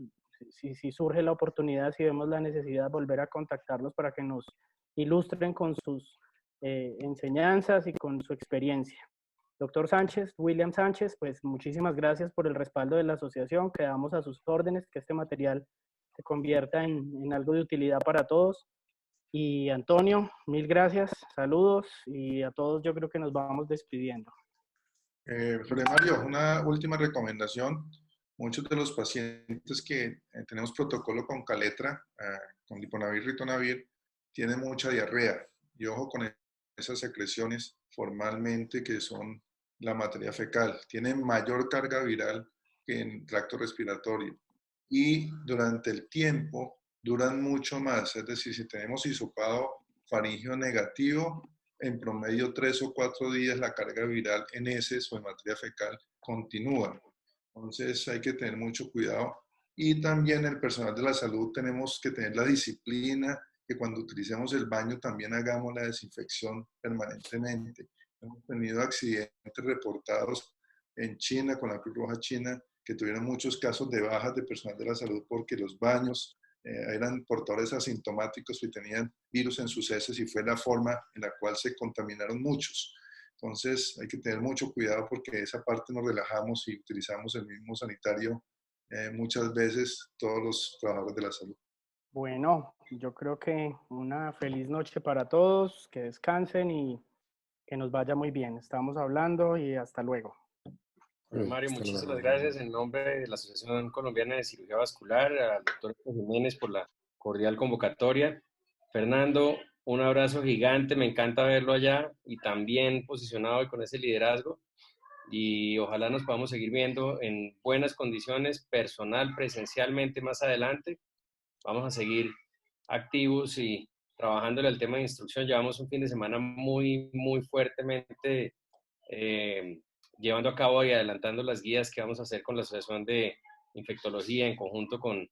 [SPEAKER 1] si surge la oportunidad, si vemos la necesidad, volver a contactarlos para que nos ilustren con sus enseñanzas y con su experiencia. Doctor Sánchez, William Sánchez, pues muchísimas gracias por el respaldo de la asociación. Quedamos a sus órdenes, que este material se convierta en algo de utilidad para todos. Y Antonio, 1000 gracias, saludos y a todos yo creo que nos vamos despidiendo.
[SPEAKER 7] Fray Mario, una última recomendación. Muchos de los pacientes que tenemos protocolo con Caletra, con Liponavir, Ritonavir, tienen mucha diarrea. Y ojo con esas secreciones formalmente que son la materia fecal. Tienen mayor carga viral que en tracto respiratorio. Y durante el tiempo duran mucho más. Es decir, si tenemos hisopado faríngeo negativo, en promedio 3 o 4 días la carga viral en heces o en materia fecal continúa. Entonces hay que tener mucho cuidado. Y también el personal de la salud tenemos que tener la disciplina que cuando utilicemos el baño también hagamos la desinfección permanentemente. Hemos tenido accidentes reportados en China, con la Cruz Roja China, que tuvieron muchos casos de bajas de personal de la salud porque los baños eran portadores asintomáticos y tenían virus en sus heces y fue la forma en la cual se contaminaron muchos. Entonces hay que tener mucho cuidado porque esa parte nos relajamos y utilizamos el mismo sanitario muchas veces todos los trabajadores de la salud.
[SPEAKER 1] Bueno, yo creo que una feliz noche para todos, que descansen y que nos vaya muy bien. Estamos hablando y hasta luego.
[SPEAKER 11] Mario, muchísimas gracias en nombre de la Asociación Colombiana de Cirugía Vascular, al doctor Jiménez por la cordial convocatoria. Fernando, un abrazo gigante, me encanta verlo allá y también posicionado y con ese liderazgo. y ojalá nos podamos seguir viendo en buenas condiciones, personal, presencialmente más adelante. Vamos a seguir activos y trabajando en el tema de instrucción. Llevamos un fin de semana muy fuertemente llevando a cabo y adelantando las guías que vamos a hacer con la Asociación de Infectología en conjunto con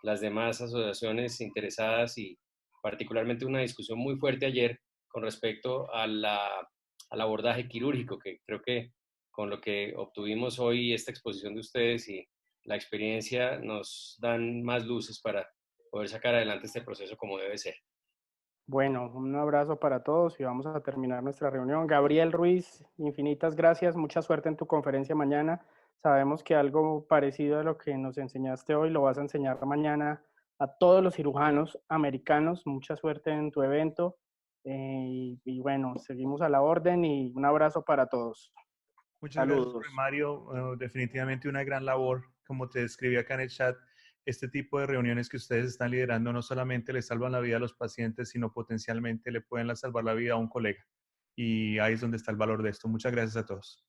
[SPEAKER 11] las demás asociaciones interesadas, y particularmente una discusión muy fuerte ayer con respecto al abordaje quirúrgico, que creo que con lo que obtuvimos hoy, esta exposición de ustedes y la experiencia nos dan más luces para poder sacar adelante este proceso como debe ser.
[SPEAKER 1] Bueno, un abrazo para todos y vamos a terminar nuestra reunión. Gabriel Ruiz, infinitas gracias, mucha suerte en tu conferencia mañana. Sabemos que algo parecido a lo que nos enseñaste hoy lo vas a enseñar mañana a todos los cirujanos americanos. Mucha suerte en tu evento y bueno, seguimos a la orden y un abrazo para todos.
[SPEAKER 2] Muchas
[SPEAKER 1] Saludos.
[SPEAKER 2] gracias, Mario. Definitivamente una gran labor, como te describí acá en el chat. Este tipo de reuniones que ustedes están liderando no solamente le salvan la vida a los pacientes, sino potencialmente le pueden salvar la vida a un colega. Y ahí es donde está el valor de esto. Muchas gracias a todos.